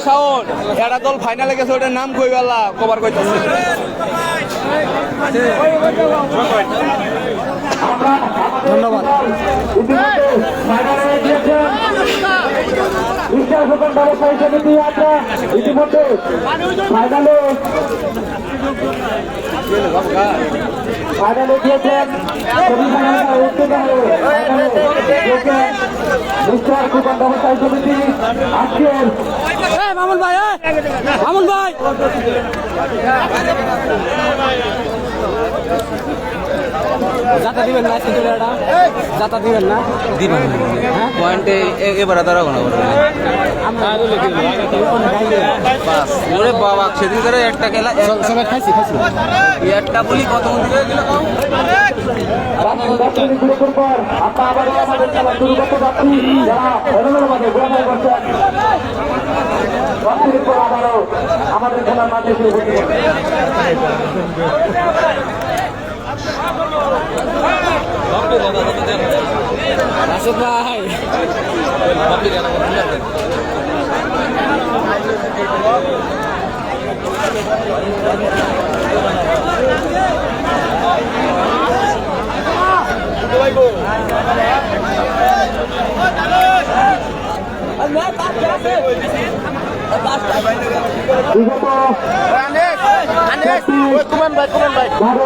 শাওন একটা দল ফাইনালে গেছে, ওটার নাম কই বেলা কভার করতেছে। ধন্যবাদ। ব্যবসায়ী সমিতি আমরা ইতিমধ্যে ফাইনালে গিয়েছেন। মিস্টার কুপন ব্যবসায়ী সমিতি আজকের মামুন ভাই, মামুন ভাই যাতা দিবেন না? যাতা দিবেন না? দিবেন পয়েন্টে এবারে তারা কোনো ওরে বাবা সেদিন ধরে একটা খেলা সবাই খাইছি একটা বলি কত মন্দিরে গেল বিরতির পর আমরা আবারও আমাদের খেলা শুরু করতে যাচ্ছি। যারা এলোমেলো মাঠে ঘোরাঘুরি করছেন, 10 মিনিট পর আবারও আমাদের খেলার মাঠে শুরু করতে হবে। রাশেদ ভাই বিগত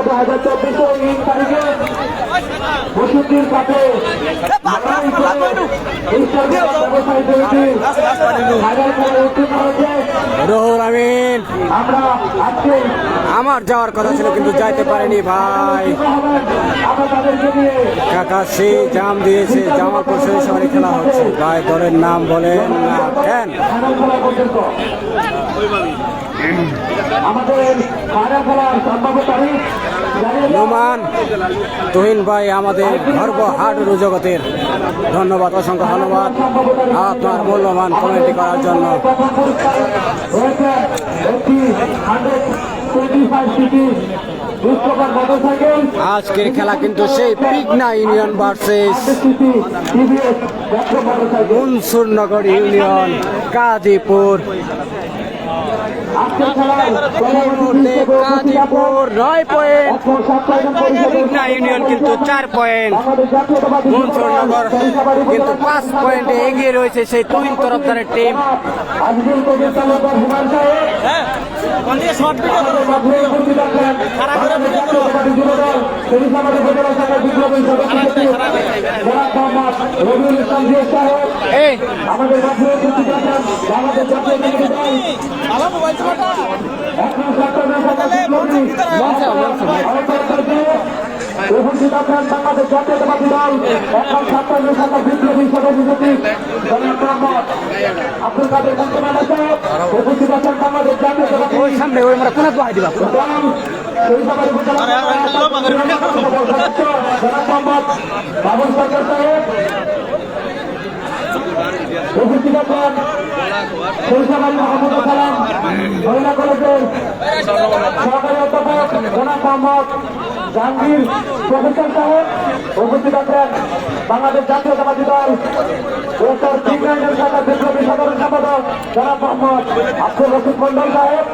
2024 তারিখে বসুন্তির কাছে রুহুল আমিন আমরা আজকে আমার যাওয়ার কথা ছিল কিন্তু যাইতে পারেনি ভাই। আমরা তাদেরকে নিয়ে কাকা সেই জাম দিয়েছে, জামালপুর সরিষাবাড়ি খেলা হচ্ছে ভাই। দলের নাম বলেন না কেন? ফাইনাল খেলা পর্যন্ত আমাদের ফাইনাল খেলার সম্ভাব্য তারিখ জানিয়ে দেওয়া নোমান তুহিন ভাই আমাদের গর্ব হাডুডু জগতের, ধন্যবাদ, অসংখ্য ধন্যবাদ আপনার মূল্যবান কমেন্টটি করার জন্য। প্রথম পুরস্কার রয়েছে একটি 125 সিসি 20 টাকার মোটরসাইকেল, আজকের খেলা কিন্তু সেই Pigna union versus 100 CC TVS ব্যবসা মোটরসাইকেল। মনসুরনগর ইউনিয়ন গাজীপুর। আজকের খেলায় এই মুহূর্তে গাজীপুর 9 পয়েন্ট, পিগনা ইউনিয়ন কিন্তু 4 পয়েন্ট, মনসুরনগর কিন্তু 5 পয়েন্টে এগিয়ে রয়েছে সেই তুহিন তরফদারের টিম। আজকের কবির তালুকদার হুমায়ুন সাহেব এই আমাদের মাঝে উপস্থিত আছেন বাংলাদেশ জাতীয় দল উপস্থিত আছেন বাংলাদেশ জাতীয়তাবাদী দল এখন ছাত্র শাখা বিপ্লবী সভাপতি জনাব মোহাম্মদ আব্দুল কাদের মুস্তফা সাহেব, উপস্থিত আছেন বাংলাদেশ জাতীয়তাবাদী ওই সামনে ওই আমরা কোন দোয়া দিবা দল সরিষাবাড়ি উপজেলা জনাব মোহাম্মদ বাবুল সরকার সাহেব, উপস্থিত আছেন সরিষাবাড়ি মাহমুদুল সালাম মহিলা কলেজের সহকারী অধ্যাপক জনাব মোহাম্মদ জাহাঙ্গীর প্রফেসর সাহেব, উপস্থিত আছেন বাংলাদেশ জাতীয়তাবাদী দল বৃহত্তর ইংল্যান্ডের শাখা বিপ্লবী সাধারণ সম্পাদক জনাব মোহাম্মদ আব্দুল রশিদ মন্ডল সাহেব,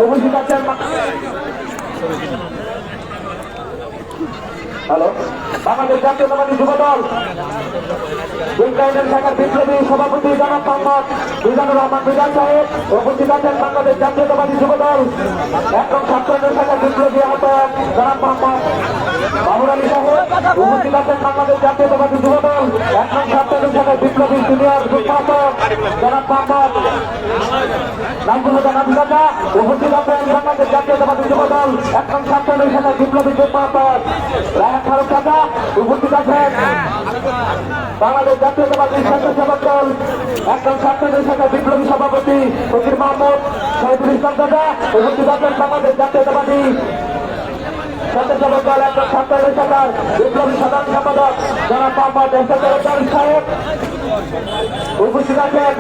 উপস্থিত আছেন হ্যালো বাংলাদেশ জাতীয়তাবাদী যুব দল ইংল্যান্ডের শাখার বিপ্লবী সভাপতি জনাব মোহাম্মদ মিজানুর রহমান মিজান সাহেব, উপস্থিত আছেন বাংলাদেশ জাতীয়তাবাদী যুব দল একদম ছাত্রদের শাখার বিপ্লবী আহ্বায়ক জনাব মোহাম্মদ বাবুর আলী সাহেব, উপস্থিত আছেন বাংলাদেশ জাতীয়তাবাদী যুব দল একদম ছাত্রদের শাখার বিপ্লবী সিনিয়র সম্পাদক জনাব মোহাম্মদ নাজমুল হুদা নাজমুল কাকা, উপস্থিত আছেন বাংলাদেশ জাতীয়তাবাদী যুব দল একদম ছাত্রদের শাখার বিপ্লবী সম্পাদক রায়হান ফারুক কাকা, উপস্থিত আছেন বাংলাদেশ জাতীয়তাবাদী স্বেচ্ছাসেবক দল একদম ছাত্রদের শাখার বিপ্লবী সভাপতি ফকির মাহমুদ শহীদুল ইসলাম কাকা, উপস্থিত আছেন বাংলাদেশ জাতীয়তাবাদী স্বেচ্ছাসেবক দল একদম ছাত্রদের শাখার বিপ্লবী সাধারণ সম্পাদক জনাব মোহাম্মদ এহসানুল সাহেব, উপস্থিত আছেন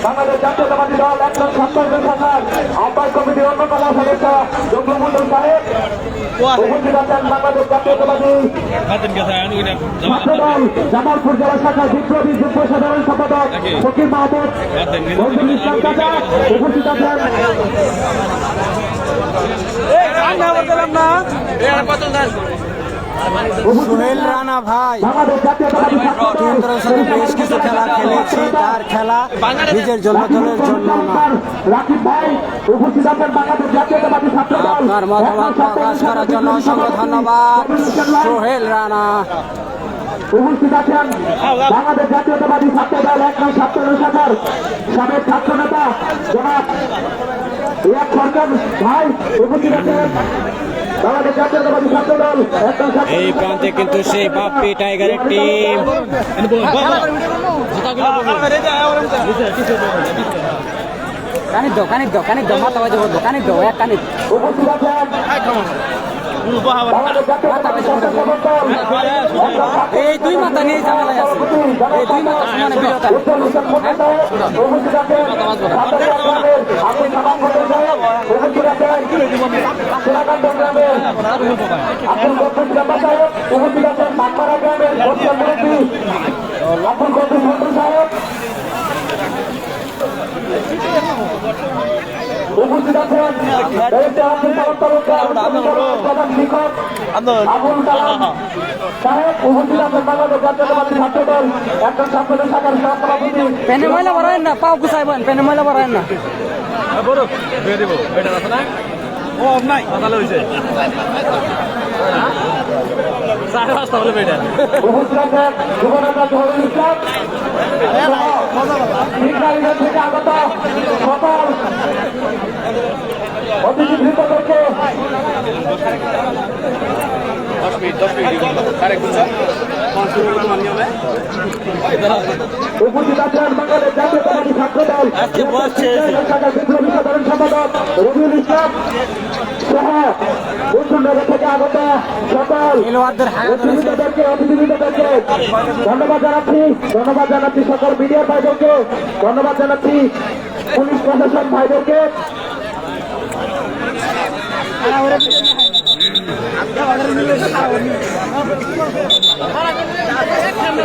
বাংলাদেশ জাতীয়তাবাদী দল একদম ছাত্রদের শাখার আহ্বায়ক কমিটির অন্যতম সদস্য জগলু মন্ডল সাহেব, উপস্থিত আছেন বাংলাদেশ জাতীয়তাবাদী ছাত্রদল জামালপুর জেলা শাখার বিপ্লবী যুগ্ম সাধারণ সম্পাদক ফকির মাহমুদ শহীদুল ইসলাম কাকা, উপস্থিত আছেন সোহেল রানা ভাই। বাংলাদেশ জাতীয়তাবাদী কেন্দ্রের সাথে বেশ কিছু খেলা খেলেছি, তার খেলা নিজের জন্য, দলের জন্য না। রাকিব ভাই, উপস্থিত আছেন বাংলাদেশ জাতীয়তাবাদী ছাত্র দল আপনার মতামত প্রকাশ করার জন্য অসংখ্য ধন্যবাদ সোহেল রানা। উপস্থিত আছেন বাংলাদেশ জাতীয়তাবাদী ছাত্র দল একদম ছাত্র শাখার সাবেক ছাত্র নেতা জনাব ইয়াক সরকার ভাই, উপস্থিত আছেন বাংলাদেশ জাতীয়তাবাদী ছাত্র দল একদম এই প্রান্তে কিন্তু সেই বাপ্পি টাইগারের টিম। কানিক দাও মাথা বাজে কানিক দাও এক কানিক। উপস্থিত আছেন বাংলাদেশ জাতীয়তাবাদী ছাত্র দল এই দুই মাথা নিয়ে ঝামেলায় আছে, এই দুই মাথা সমানে বিরতা। উপস্থিত আছেন সাতারিয়া গ্রামের আব্দুল সালাম হোসেন সাহেব, উপস্থিত আছেন সোনাকান্ত গ্রামের আব্দুল গফুর জাম্বা সাহেব, উপস্থিত আছেন মাতমারা গ্রামের বর্ষা মুরব্বী আব্দুল গফুর মন্ডল সাহেব, উপস্থিত আছেন আব্দুল সালাম তালুকদার প্রধান শিক্ষক আবুল কালাম সাহেব, উপস্থিত আছেন বাংলাদেশ জাতীয়তাবাদী ছাত্র দল একজন ছাত্রদের শাখার সভাপতি পেনে ময়লা ভরায়েন না, পাও গুছাইবেন, পেনে ময়লা ভরায়েন না। উপস্থিত আছেন যুবনেতা জহুরুল ইসলাম থেকে আগত সকল অতিথিবৃন্দদেরকে উপস্থিত আছেন বাংলাদেশ জাতীয়তাবাদী ছাত্র দল বিপ্লবী সাধারণ সম্পাদক রবিউল ইসলাম সহ বসুন্ধরা থেকে আগত সকল অতিথিবৃন্দদেরকে ধন্যবাদ জানাচ্ছি সকল মিডিয়া ভাইদেরকে ধন্যবাদ জানাচ্ছি পুলিশ প্রশাসন ভাইদেরকে।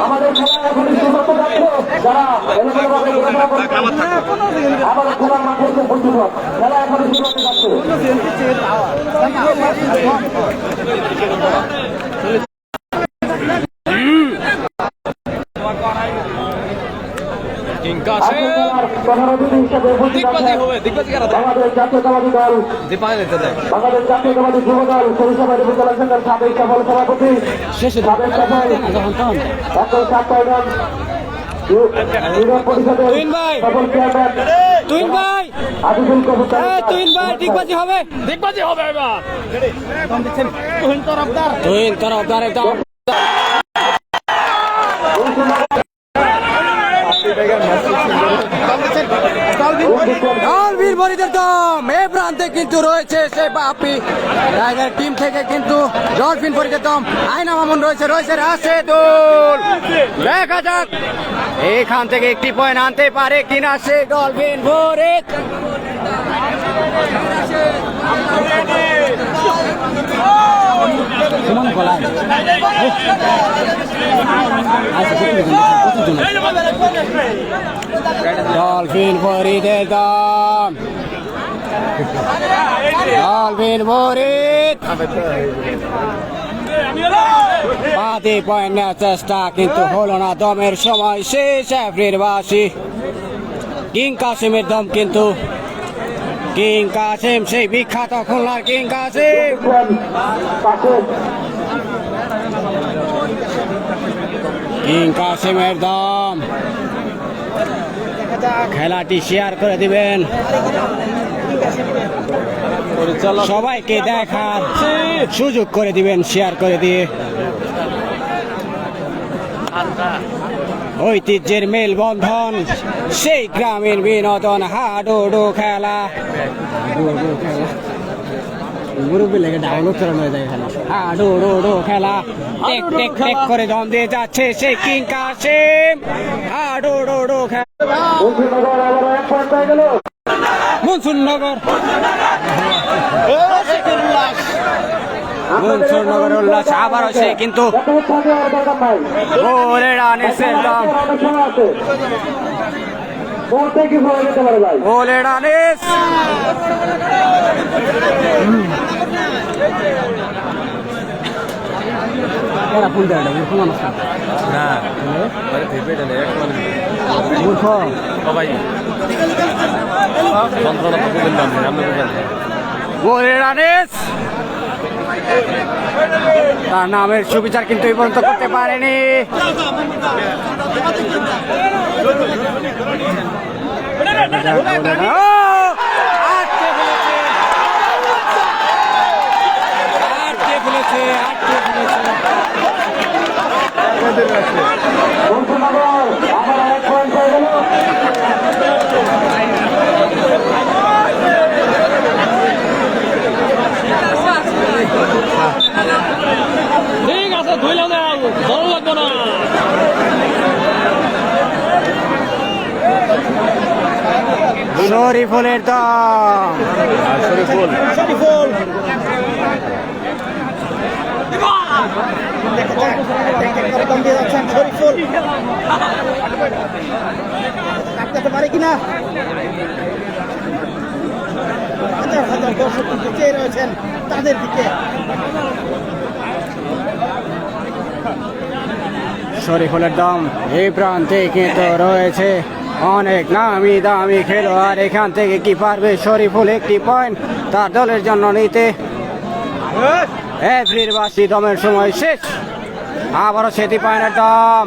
আমাদের খেলা এখনই শুরু হতে যাচ্ছে, যারা এলোমেলোভাবে ঘোরাফেরা করছেন আমাদের খেলার মাঠে এসে উপস্থিত হন। খেলা এখনই শুরু হতে যাচ্ছে। প্রধান অতিথি হিসেবে উপস্থিত আছেন বাংলাদেশ জাতীয়তাবাদী দল, বাংলাদেশ জাতীয়তাবাদী যুব দল সরিষাবাড়ি উপজেলা কেন্দ্রের সাবেক সফল সভাপতি, সাবেক সফল একই ছাত্র ইউনিয়ন পরিষদের সফল চেয়ারম্যান আজিজুল কবুতর হবে এবার তুহিন তরফদার একদম এ প্রান্তে কিন্তু রয়েছে সে বাপি টাইগার টিম থেকে কিন্তু ডলফিন পরিদম আয়না মামুন রয়েছে রাশেদুল। দেখা যাক এখান থেকে একটি পয়েন্ট আনতে পারে কিনা সে ডলফিন ফরিদ। ডলফিন ফরিদের দম, ডলফিন ফরিদ বাদে পয়েন্ট নেওয়ার চেষ্টা কিন্তু হলো না। দমের সময় শেষ। এফরির বাসি কিং কাসিমের দম কিন্তু কিং কাসিম সেই বিখ্যাত খুলনার কিং কাসিম। কিং কাসিমের দম খেলাটি শেয়ার করে দিবেন সবাইকে দেখার সুযোগ করে দিবেন শেয়ার করে দিয়ে। ঐতিহ্যের মেলবন্ধন সেই গ্রামীণ বিনোদন হাডুডু খেলা মুরব্বী লেগে ডাউনলোড করানো হয়ে যায় খেলা হাডুডু খেলা টেক টেক টেক করে দম দিয়ে যাচ্ছে সেই কিং কাসিম। হাডুডু খেলা মনসুরনগর উল্লাস আবারও সে কিন্তু গোলের আনিসের দম গোলের আনিস গোলের আনিস তার নামের সুবিচার কিন্তু এই পর্যন্ত করতে পারেনি। ঠিক আছে ধুইলাম না ভালো লাগবো না। শরীফুলের দাম শরীফুল কাটতে পারে কিনা হাজার হাজার দর্শক চেয়ে রয়েছেন তাদের দিকে। শরীফুলের দম এই প্রান্তে কিন্তু রয়েছে অনেক নামি দামি খেলোয়াড়। এখান থেকে কি পারবে শরীফুল একটি পয়েন্ট তার দলের জন্য নিতে। এফরির বাসি দমের সময় শেষ। আবারও সেটি পয়েন্টের দম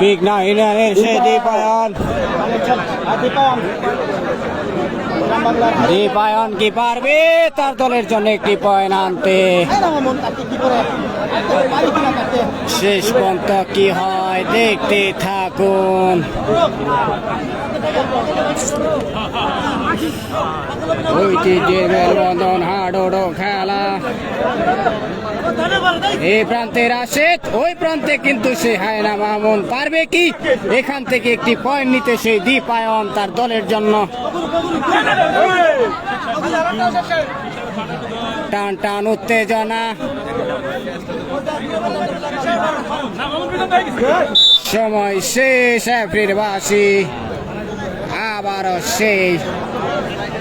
পিক না ইউনিয়নের সেই দীপায়ন, দীপায়ন কি পারবে তার দলের জন্য একটি পয়েন্ট আনতে? শেষ পর্যন্ত কি হয় দেখতে থাকুন। ঐতিহ্যের মেলবন্ধন হাডুডু খেলা, এই প্রান্তে রাশেদ, ওই প্রান্তে কিন্তু সে হায়না মামুন। পারবে কি এখান থেকে একটি পয়েন্ট নিতে সেই দীপায়ন তার দলের জন্য? টান টান উত্তেজনা, সময় শেষ। এপ্রিল বাসী আবারও সেই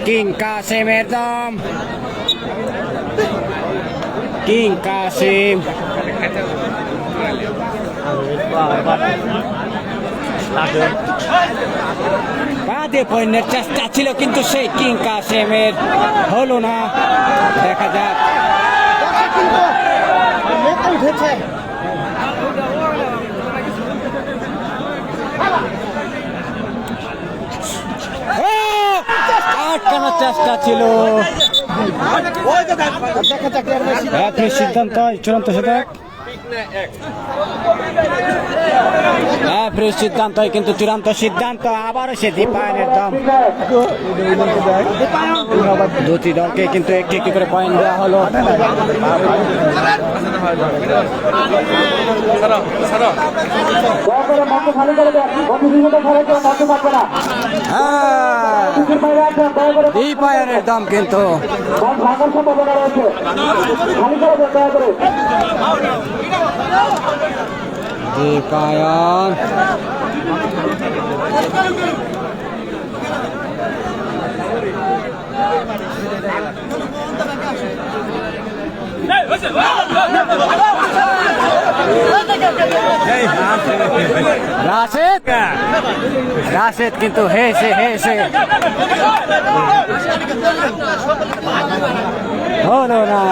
কিং কাসেমের দম, কিং কাসেম বাদে পয়েন্টের চেষ্টা ছিল কিন্তু সেই কিং কাসেমের হলো না। দেখা যাক উঠেছে আটকানোর চেষ্টা ছিল, রেফারির সিদ্ধান্ত চূড়ান্ত সিদ্ধান্ত, রেফারির সিদ্ধান্ত কিন্তু চূড়ান্ত সিদ্ধান্ত। আবারও সে দীপায়নের দম, দুটি দলকে কিন্তু একটি একটি করে পয়েন্ট দেওয়া হলো। দীপায়নের দম কিন্তু দীপায়ন রাশেদ, রাশেদ কিন্তু হেসে হেসে হলো না।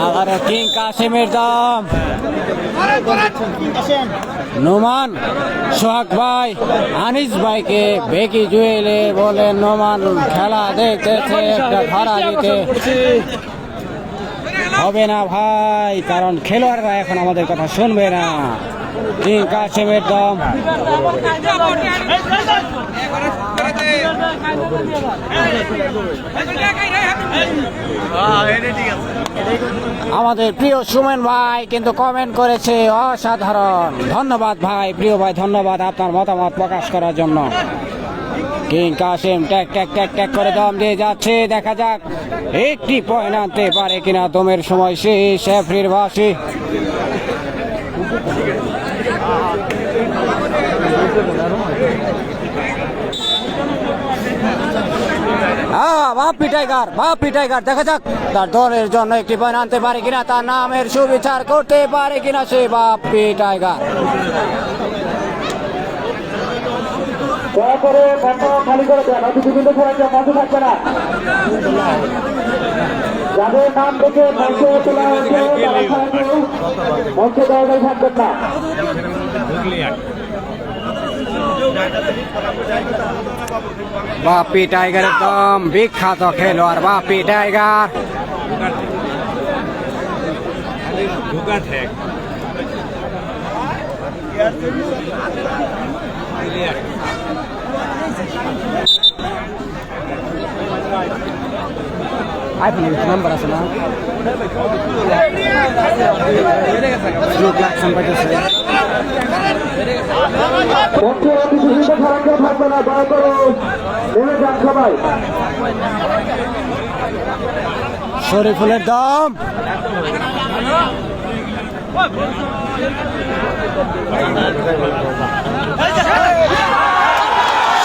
আবার কিং কাসেমের দম, নোমান সোহাগ ভাই আনিস ভাইকে বেকি জুয়েলে বলে নোমান খেলা দেখতেছে, একটা ধরা দিতে হবে না ভাই, কারণ খেলোয়াড়রা এখন আমাদের কথা শুনবে না। কিং কাসেমের দম, আমাদের প্রিয় সুমেন ভাই কিন্তু কমেন্ট করেছে অসাধারণ। ধন্যবাদ ভাই, প্রিয় ভাই, ধন্যবাদ আপনার মতামত প্রকাশ করার জন্য। কিং কাসেম ট্যাক ট্যাক ট্যাক ট্যাক করে দম দিয়ে যাচ্ছে, দেখা যাক একটি পয়েন্ট আনতে পারে কিনা। দমের সময় শেষ, এপ্রিল বাসী বাপ্পি টাইগার, বাপ্পি টাইগার দেখা যাক তার দলের জন্য একটি পয়েন্ট আনতে পারে কিনা, তার নামের সুবিচার করতে পারে কিনা সে বাপ্পি টাইগার। দয়া করে বন্ধ খালি করে দেন, অতি বিভিন্ন সময় মঞ্চে থাকবে না। যাদের নাম দেখে মঞ্চে তোলা হয়েছে মঞ্চে দয়া করে থাকবেন না। বাপ্পি টাইগার একদম বিখ্যাত খেলোয়াড়, বাপ্পি টাইগার। আইফোন নাম্বার আছে না, মঞ্চে অতি বিভিন্ন খেলা থাকবে না, দয়া করে নেমে যান সবাই। শরীফুলের দম,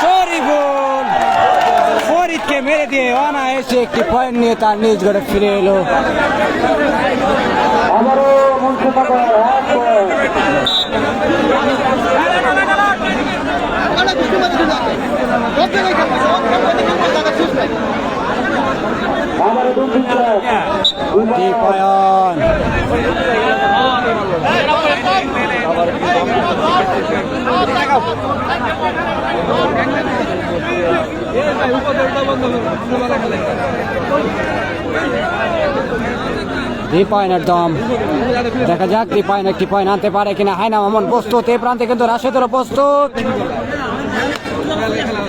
শরীফুল ফরিদকে মেরে দিয়ে অনায়াসে একটি পয়েন্ট নিয়ে তার নিজ ঘরে ফিরে এলো। আবারও মঞ্চে থাকা আবারও দীপায়ন দীপায়নের দম, দেখা যাক দীপায়ন একটি পয়েন্ট আনতে পারে কিনা। হায়না মামুন প্রস্তুত, এই প্রান্তে কিন্তু রাশেদুলও প্রস্তুত,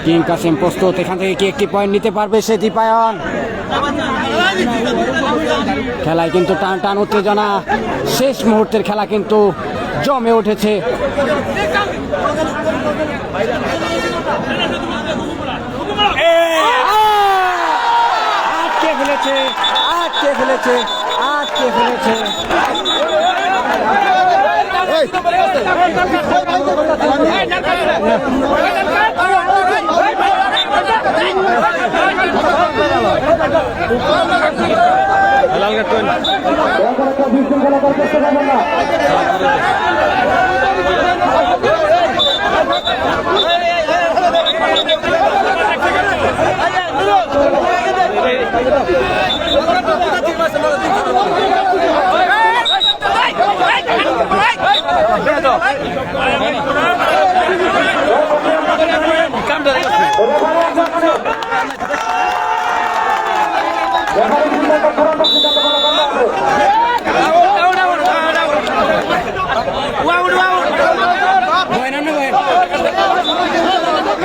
কিং কাসিম প্রস্তুত। এখান থেকে কি একটি পয়েন্ট নিতে পারবে সে দীপায়ন? খেলায় কিন্তু টান টান উত্তেজনা, শেষ মুহূর্তের খেলা কিন্তু জমে উঠেছে। আটকে ফেলেছে, আটকে ফেলেছে, আটকে ফেলেছে। বিশৃঙ্খলা করতে পারবেন না।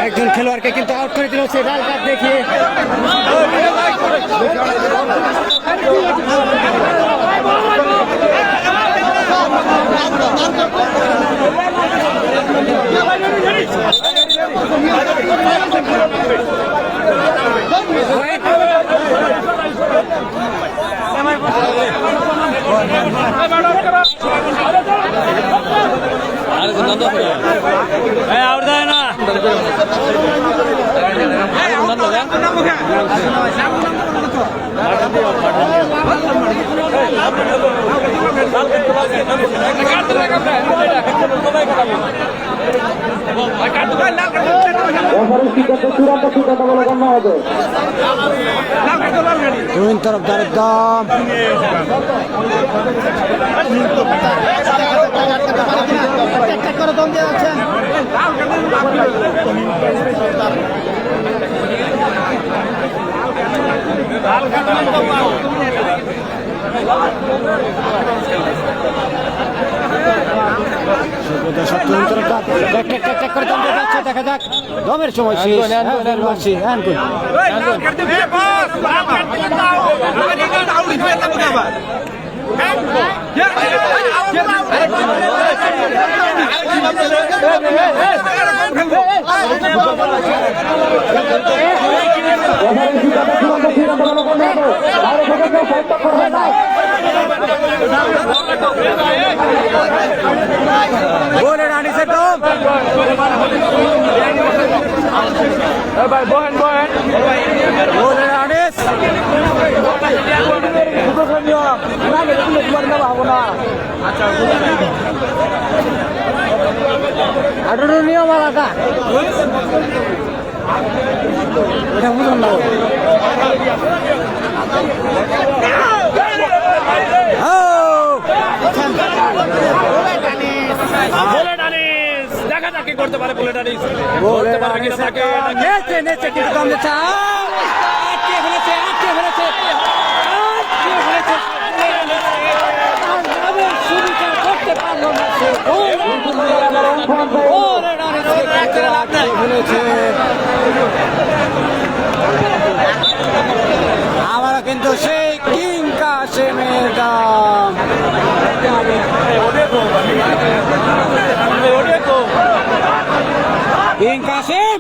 একজন খেলোয়াড়কে কিন্তু আউট করে দিল সে লাল কার্ড দেখিয়ে। আউট দেয় না। তুহিন তরফদারের দম, দেখা যাক দমের সময় বলে রানিসের দম, বলে রানিস আঠারো নিয়ম আলাদা, এটা বুঝুন না। দেখা যাক কি করতে পারে বুলেট আনিস। নেচে নেচে কিন্তু দম দিচ্ছে, আটকে ফেলেছে, আটকে ফেলেছে, আটকে ফেলেছে। সুবিচার করতে পারলো না সে, আবারও কিন্তু সেই কিং কাসিমের দাম। কিং কাসিম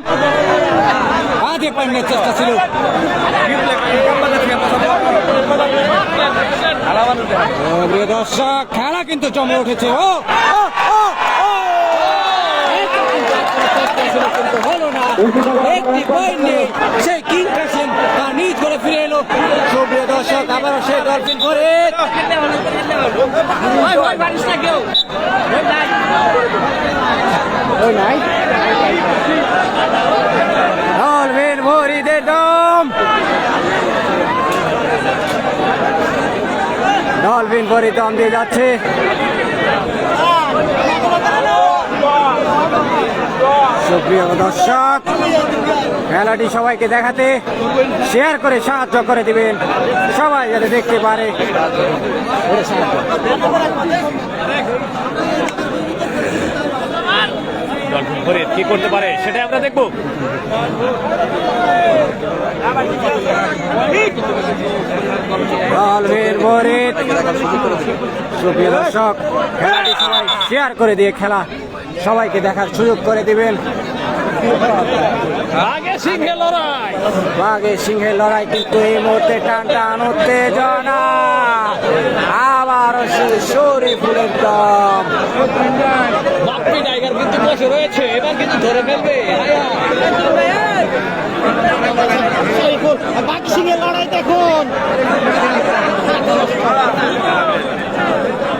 আগে পান্নের চেষ্টা ছিল, প্রিয় দর্শক খেলা কিন্তু জমে উঠেছে। ও কিন্তু হলো না, একটি পয়েন্ট নেই। সেই কিং কাসিম তার নিজ করে ফিরে এলো। সুপ্রিয় দর্শক আবারও সেই ডলফিন করে ডলফিন ভরিদের দম। বিপরীত দম দিয়ে যাচ্ছে। সুপ্রিয় দর্শক, খেলাটি সবাইকে দেখাতে শেয়ার করে সাহায্য করে দিবেন, সবাই যাতে দেখতে পারে। ডলফিন ফরিদ কি করতে পারে সেটাই আমরা দেখবো। ডলফিন ফরিদ, সুপ্রিয় দর্শক, খেলাটি সবাই শেয়ার করে দিয়ে খেলা সবাইকে দেখার সুযোগ করে দিবেন। আগে সিংহে লড়াই, বাঘে সিংহের লড়াই কিন্তু এই মুহূর্তে টান টান উত্তেজনা, আবার শরীফুলের দম। বাপ্পি টাইগার কিন্তু বসে রয়েছে, এবার কিন্তু ধরে ফেলবে। বাঘ সিংহের লড়াই দেখুন।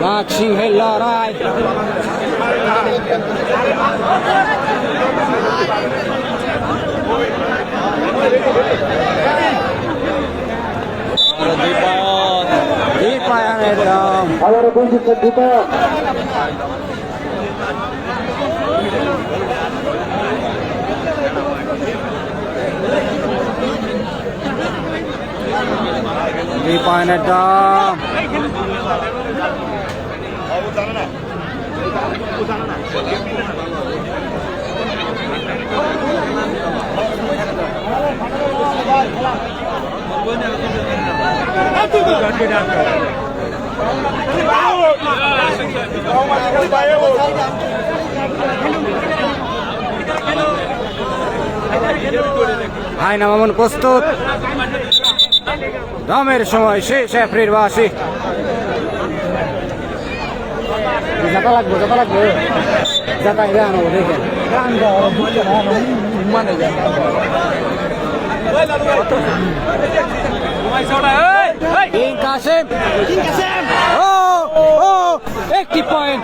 বাঘ সিংহের লড়াই, দীপায়নের দম। আবারও বলছে দীপক দীপায়নের দম। আয়না মামুন প্রস্তুত, দমের সময় শেষ। এপ্রিল বাসী যাতা লাগবে, যাতা লাগবে, যাতা এটা আনো দেখেন। কিং কাসেম, ও ও একটি পয়েন্ট।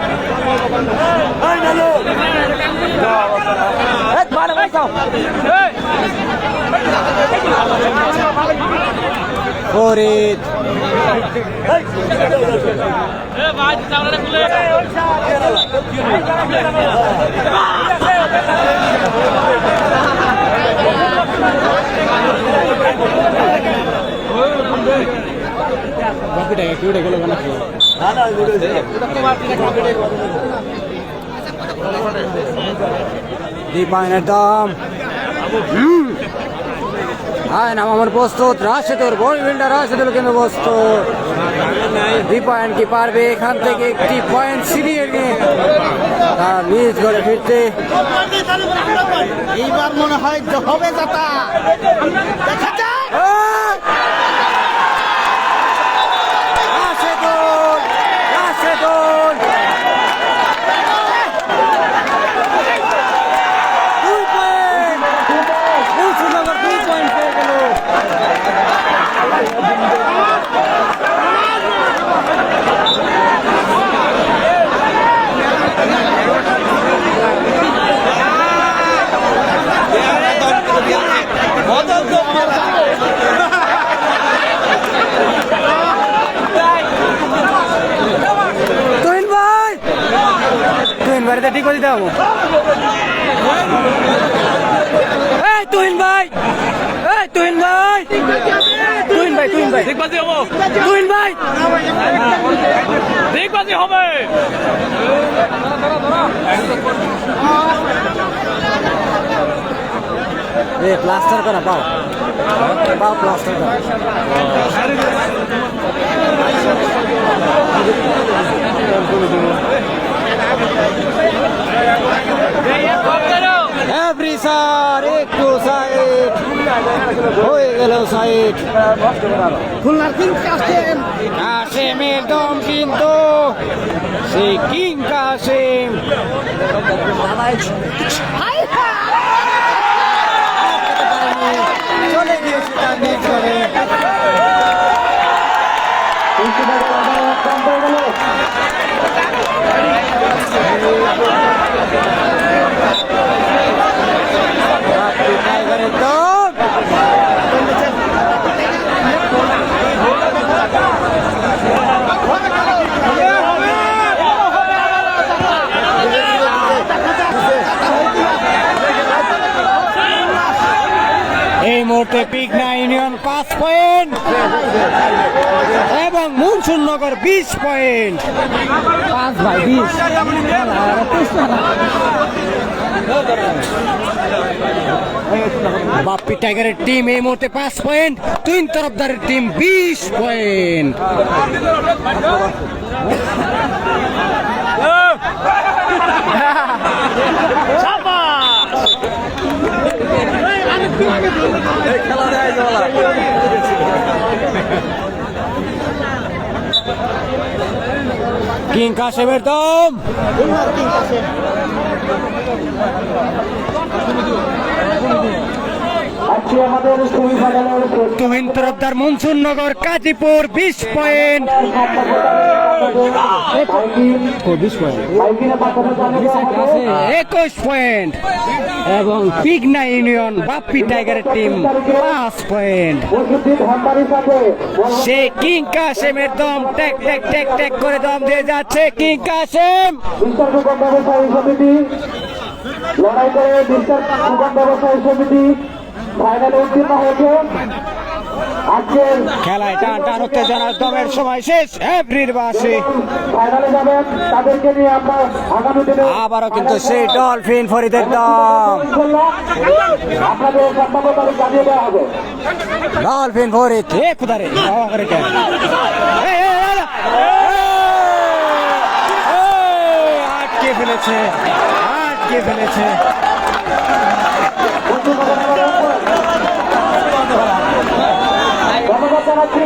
ফরিদ, দীপায়নের দম। আয়না মামুন প্রস্তুত, রাশেদুর বডি বিল্ডার রাশেদুল কিন্তু প্রস্তুত। দীপায়ন কি পারবে এখান থেকে একটি পয়েন্ট ছিনিয়ে নিয়ে তার নিজ ঘরে ফিরতে? এইবার মনে হয় হবে যাতা, দেখা যাক। রাশেদুল, রাশেদুল, 2 পয়েন্ট, 2 পয়েন্ট পেয়ে গেল। তুহিন ভাই, তুহিন বাড়িতে ঠিক করে দিতে হবে। এই তুহিন ভাই, এই তুহিন ভাই, তুহিন ভাই, তুহিন ভাই, দেখবাজি হবো, তুহিন ভাই, দেখবাজি হবে। এ প্লাস্টার করা পাও, পাও প্লাস্টার করা। এভরি স্যার একটু সাইড হয়ে গেল, সাইড। খুলনার কিং কাসেম, কাসেমের দম কিন্তু সেই কিং কাসেম। চলে গিয়েছে তার নিজ ঘরে। টাইগারের দম। এই মুহূর্তে পিগনা ইউনিয়ন 5 পয়েন্ট এবং মুনসুরনগর 20 পয়েন্ট। 5/20 বাপ্পি টাইগারের টিম এই মুহূর্তে 5 পয়েন্ট, তিন তরফদারের টিম 20 পয়েন্ট। কিং কাশেমের দম, আজকে আমাদের সেমিফাইনালের তুহিন তরফদার মুনসুরনগর গাজীপুর 20 পয়েন্ট। মাইকিনে পাঠানো যাবে 21 পয়েন্ট এবং পিগনা ইউনিয়ন বাপ্পি টাইগারের টিম 5 পয়েন্ট। মসজিদ হামবাড়ির সাথে সে কিং কাশেমের দম টেক টেক টেক টেক করে দম দিয়ে যাচ্ছে কিং কাশেম। বিস্তার সুগম ব্যবসায়ী সমিতি লড়াই করে বিস্তার সুগম ব্যবসায়ী সমিতি ফাইনালে উত্তীর্ণ হয়েছে। আজকের খেলায় টান টান উত্তেজনার দমের সময় শেষ। এভরির বাসে ফাইনালে যাবেন তাদেরকে নিয়ে আমরা আগামী দিনে আবারও কিন্তু সেই ডলফিন ফরিদের দম, আপনাদের সম্ভাব্য তারিখ জানিয়ে দেওয়া হবে। ডলফিন ফরিদ এ খুদারে বাবা করে কেন আটকে ফেলেছে, আটকে ফেলেছে। ধন্যবাদ জানাচ্ছি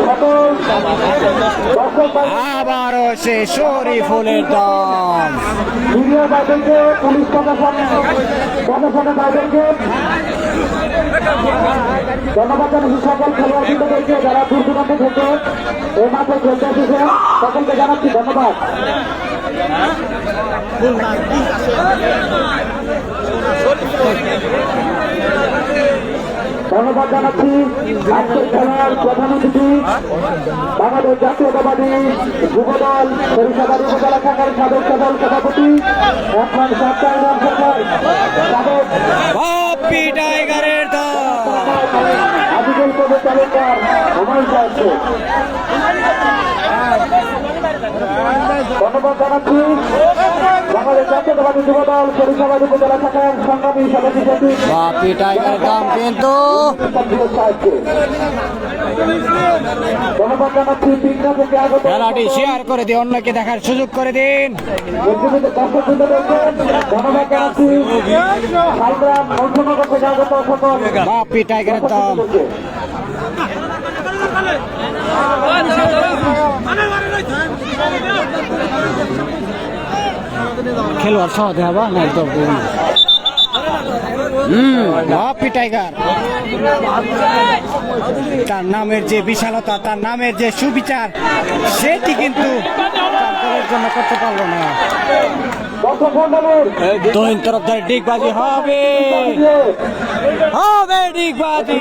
সকল দর্শক ভাই আবারও সে শরীফুলের দম। মিডিয়া ভাইদেরকে, পুলিশ প্রশাসনের ভাইদেরকে ধন্যবাদ জানাচ্ছি। সকল খেলোয়াড়দেরকে যারা দূর দূরান্ত থেকে এই মাঠে খেলতে এসেছে সকলকে জানাচ্ছি ধন্যবাদ। ধন্যবাদ জানাচ্ছি আজকের খেলার প্রধান অতিথি বাংলাদেশ জাতীয়তাবাদী যুবদল সরিষাবাড়ি উপজেলা শাখার সাবেক দল সভাপতি এখন সরকার সরকার সাবেক বাপ্পি টাইগারের দম। আজিজুল কবির তালুকদার হুমায়ুন সাহেবকে ধন্যবাদ জানাচ্ছি বাংলাদেশ জাতীয়তাবাদী যুবদল সরিষাবাড়ি উপজেলা শাখার সংগ্রামী সভাপতি সচিব বাপ্পি টাইগারের দম কিন্তু সাহেবকে ধন্যবাদ জানাচ্ছি পিগনা থেকে আগত খেলাটি শেয়ার করে দিন, অন্যকে দেখার সুযোগ করে দিন। ধন্যবাদ জানাচ্ছি সালগ্রাম মন্ত্রণালয় থেকে আগত সকল বাপ্পি টাইগারের দম। খেলোয়াড় সহ দেখাবা না একদম বাপ্পি টাইগার, তার নামের যে বিশালতা, তার নামের যে সুবিচার, সেটি কিন্তু তার দলের জন্য করতে পারলো না। তুহিন তরফদার ডিগবাজি হবে, হবে ডিগবাজি,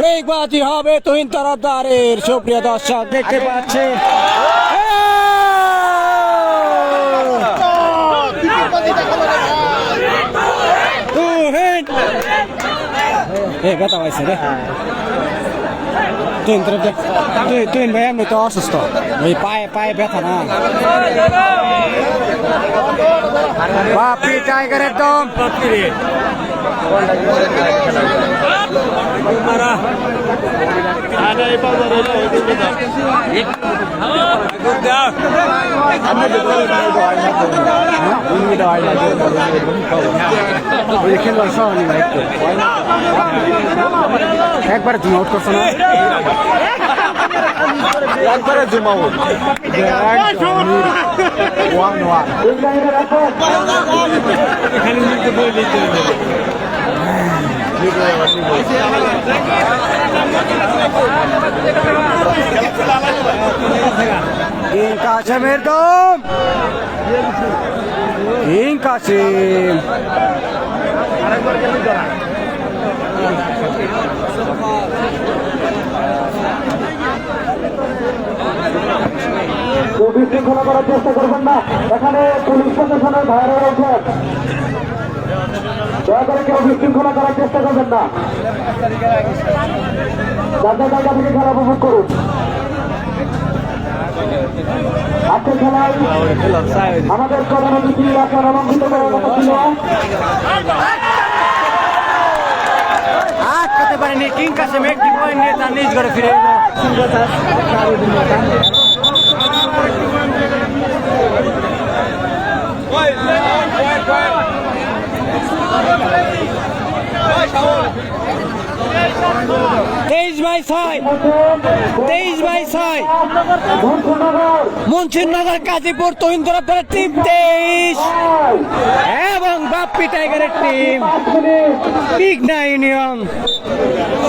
ডিগবাজি হবে তুহিন তরফদারের। সুপ্রিয় দর্শক দেখতে পাচ্ছে তুহিন ব্যথা পাইছে রে তুহিন তরফদার। তুহিন ভাই এমনি তো অসুস্থ, ওই পায়ে পায়ে ব্যথা না। বাপ্পি টাইগারের দম। একবার জুম আউট করছো না, একবারে জুম আউট। কিং কাশেমের দম, কিং কাশেম। কেউ বিশৃঙ্খলা করার চেষ্টা করবেন না। এখানে পুলিশ প্রশাসনের ভাইরা রয়েছে, দয়া করে কেউ বিশৃঙ্খলা করার চেষ্টা করবেন না। যার জায়গা থেকে খেলা উপভোগ করুন। আজকের খেলায় আমাদের প্রধান অতিথি আপনার অলঙ্কৃত করার মতো ছিল। আটকাতে পারেনি কিং কাসেম, একটি পয়েন্ট নিয়ে তার নিজ ঘরে ফিরে এলো। তেইশ বাই ছয় মুন্সিরনগর গাজীপুর তহিন তরফদারের টিম 23 এবং বাপ্পি টাইগারের team Pigna union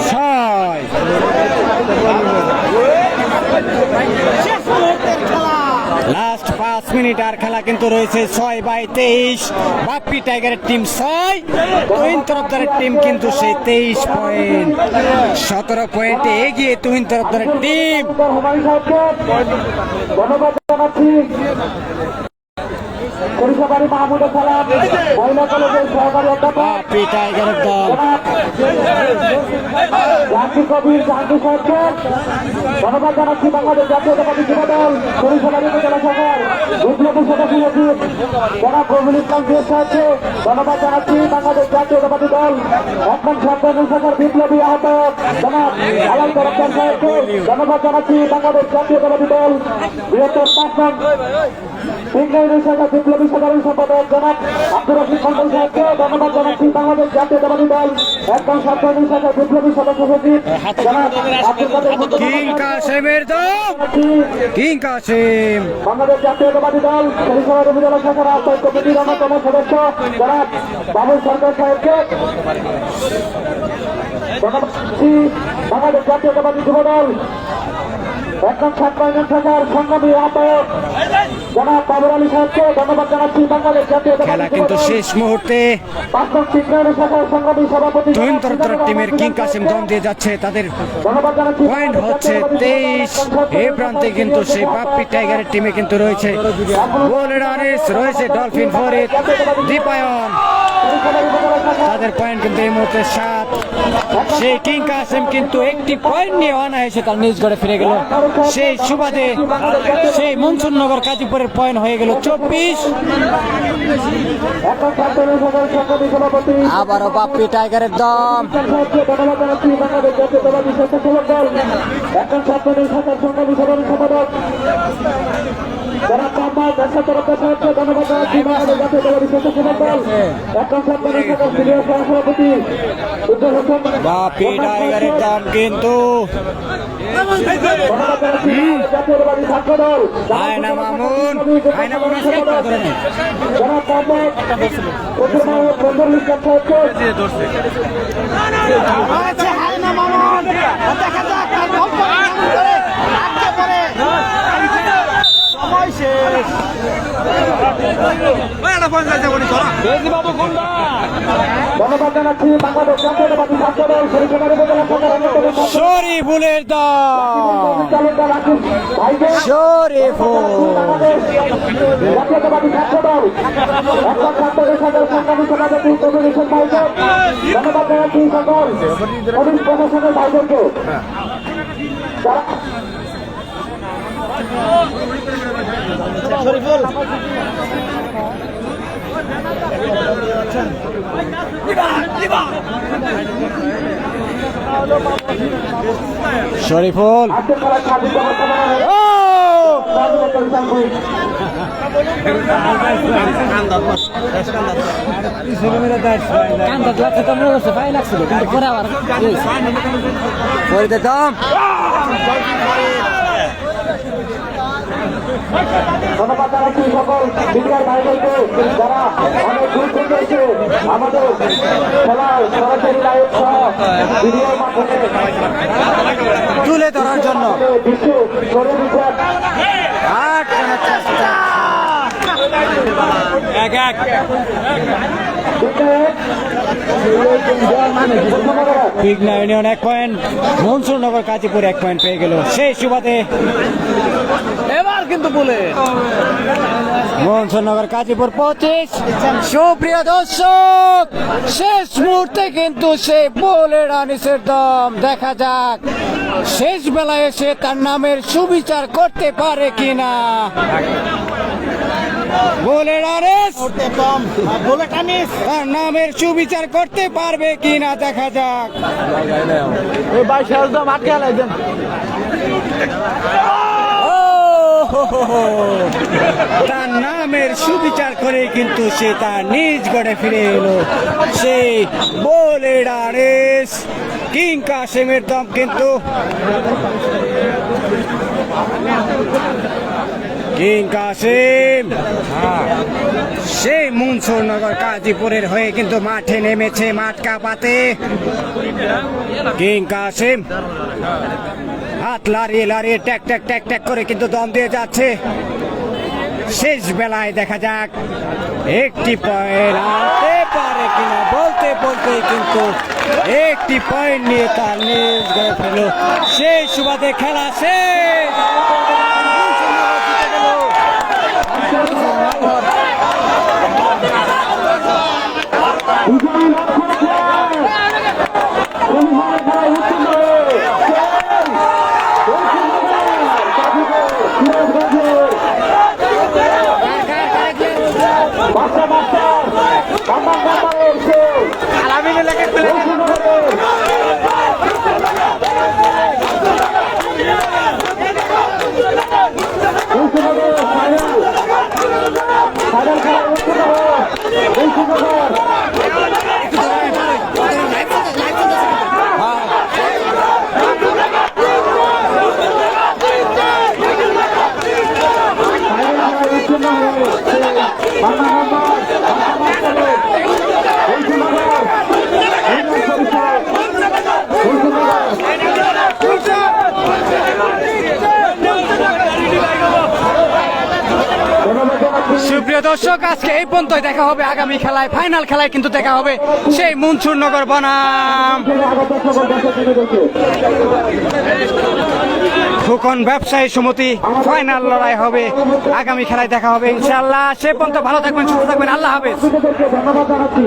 6। Last 5 minute আর খেলা কিন্তু রয়েছে 6/23। বাপ্পি টাইগারের টিম 6, তুহিন তরফদারের টিম কিন্তু সেই 23 পয়েন্ট, 17 পয়েন্টে এগিয়ে তুহিন তরফদারের টিম। ধন্যবাদ জানাচ্ছি সরিষাবাড়ি মাহমুদুল সালাম মহিলা কলেজের সহকারী অধ্যাপক বাপ্পি টাইগারের দল জাহাঙ্গীর কবির জাহাঙ্গীর সাহেবকে। ধন্যবাদ জানাচ্ছি বাংলাদেশ জাতীয়তাবাদী যুব দল সরিষাবাড়ি উপজেলা শাখার বিপ্লবী সদস্য সচিব জনাব রবিউল ইসলাম জিয়া সাহেবকে। ধন্যবাদ জানাচ্ছি বাংলাদেশ জাতীয়তাবাদী দল এখন ছাত্রলীগ শাখার বিপ্লবী আহ্বায়ক জনাব আলাল তরফদার সাহেবকে। ধন্যবাদ জানাচ্ছি বাংলাদেশ জাতীয়তাবাদী দল বৃহত্তর 5 নং ইংরেজি শাখা বিপ্লবী সাধারণ সম্পাদক জনাব আব্দুর রশিদ মন্ডল সাহেবকে। ধন্যবাদ জানাচ্ছি বাংলাদেশ জাতীয়তাবাদী দল একদম ছাত্রলীগ শাখা বিপ্লবী সদস্য সচিব জনাব আব্দুল কাদের কিং কাসেমের দল কিং কাসেম। বাংলাদেশ জাতীয়তাবাদী দল সরিষাবাড়ি উপজেলা শাখার আহ্বায়ক কমিটির অন্যতম সদস্য জনাব বাবুল সরকার সাহেবকে। ধন্যবাদ জানাচ্ছি বাংলাদেশ জাতীয়তাবাদী যুব দল একদম ছাত্র ইউনিয়ন শাখার সংগ্রামী আহ্বায়ক জনাব বাবুর আলী সাহেবকে। ধন্যবাদ জানাচ্ছি বাংলাদেশ খেলা জাতীয়তাবাদী যুব কিন্তু দল শেষ মুহূর্তে 5 নং ইংরেজি শাখার সংগ্রামী সভাপতি তুহিন তরফদারের টিমের কিং কাসেম দম দিয়ে যাচ্ছে, তাদের ধন্যবাদ জানাচ্ছি পয়েন্ট হচ্ছে 23। এই প্রান্তে কিন্তু সেই বাপ্পি টাইগারের টিমে কিন্তু রয়েছে গোল্ডেন আনিস, রয়েছে ডলফিন ফরিদ, দীপায়ন, তাদের পয়েন্ট কিন্তু এই মুহূর্তে 7। সেই কিং কাসেম কিন্তু একটি পয়েন্ট নিয়ে অনায়াসে তার নিজ ঘরে ফিরে গেল। সেই সুবাদে সেই মনসুরনগর গাজীপুরের পয়েন্ট হয়ে গেল 24। এখন ছাত্রলীগ শাখার সংগ্রামী সভাপতি আবারও বাপ্পি টাইগারের দম। ধন্যবাদ জানাচ্ছি বাংলাদেশ জাতীয়তাবাদী স্বেচ্ছাসেবক দল এখন ছাত্রলীগ শাখার সংগ্রামী সাধারণ সম্পাদক জনাব মোহাম্মদ এরশাদ তরফদার সাহেবকে। ধন্যবাদ জানাচ্ছি বাংলাদেশ জাতীয়তাবাদী স্বেচ্ছাসেবক দল এখন ছাত্রলীগ শাখার সিনিয়র সহসভাপতি উজ্জ্বল হোসেন। বাপ্পি টাইগারের দম কিন্তু ধন্যবাদ জানাচ্ছি জাতীয়তাবাদী ছাত্র দল আয়না মামুন জনাব মোহাম্মদ ফজলুল ইসলাম সাহেবকে। ধন্যবাদ জানাচ্ছি বাংলাদেশ জাতীয়তাবাদী ছাত্র দল সরিষাবাড়ি উপজেলা শাখার অন্যতম শরীফুলের দল চালকদার রাকিব ভাইকে। শরীফুল জাতীয়তাবাদী ছাত্র দল এখন ছাত্রদের শাখার সংগ্রামী সভাপতি কবির হোসেন ভাইকে। ধন্যবাদ জানাচ্ছি সকল পুলিশ প্রশাসনের ভাইদেরকে যারা শরীফুল আজকের খেলার স্বাধীন ব্যবস্থাপনা ফরিদের দম। ধন্যবাদ জানাচ্ছি সকল মিডিয়ার ভাইদেরকে যারা অনেক দূর থেকে এসে আমাদের খেলার সরাসরি লাইভ সহ ভিডিওর মাধ্যমে তুলে ধরার জন্য বিশ্বে ছড়িয়ে দিচ্ছেন। আট চেষ্টা। 1-1 Bighna union 1 point, Mansurnagar Kazipur 1 point পেয়ে গেল। সেই সুবাদে এবার কিন্তু বলে মনসুরনগর কাজীপুর 25। সুপ্রিয় দর্শক, শেষ মুহূর্তে কিন্তু সে বলের আনিসের দম, দেখা যাক শেষ বেলায় এসে তার নামের সুবিচার করতে পারে কিনা। বলের আনিস বলে টানিস তার নামের সুবিচার করতে পারবে কিনা, দেখা যাক। ওই 22 দাম আটকে আলাই দেন। তার নামের সুবিচার করে কিন্তু সে তার নিজ গড়ে ফিরে এলো। সেই বলের আনিস কিং কাসেমের দম কিন্তু কিং কাসেম সেই মনসুরনগর কাজীপুরের হয়ে কিন্তু মাঠে নেমেছে, মাঠ কাঁপাতে। কিং কাসেম হাত লাড়িয়ে লাড়িয়ে ট্যাক ট্যাক ট্যাক ট্যাক করে কিন্তু দম দিয়ে যাচ্ছে। শেষ বেলায় দেখা যাক একটি পয়েন্ট আনতে পারে কিনা। বলতে বলতে কিন্তু একটি পয়েন্ট নিয়ে তার নিজ গড়ে ফেল। সেই সুবাদে খেলা শেষ। সুপ্রিয় দর্শক, আজকে এই পর্যন্তই। দেখা হবে আগামী খেলায়, ফাইনাল খেলায় কিন্তু দেখা হবে সেই মনসুরনগর বনাম ফুকন ব্যবসায়ী সমিতি। ফাইনাল লড়াই হবে, আগামী খেলায় দেখা হবে ইনশাআল্লাহ। সে পর্যন্ত ভালো থাকবেন, সুস্থ থাকবেন, আল্লাহ হাফেজ। ধন্যবাদ জানাচ্ছি।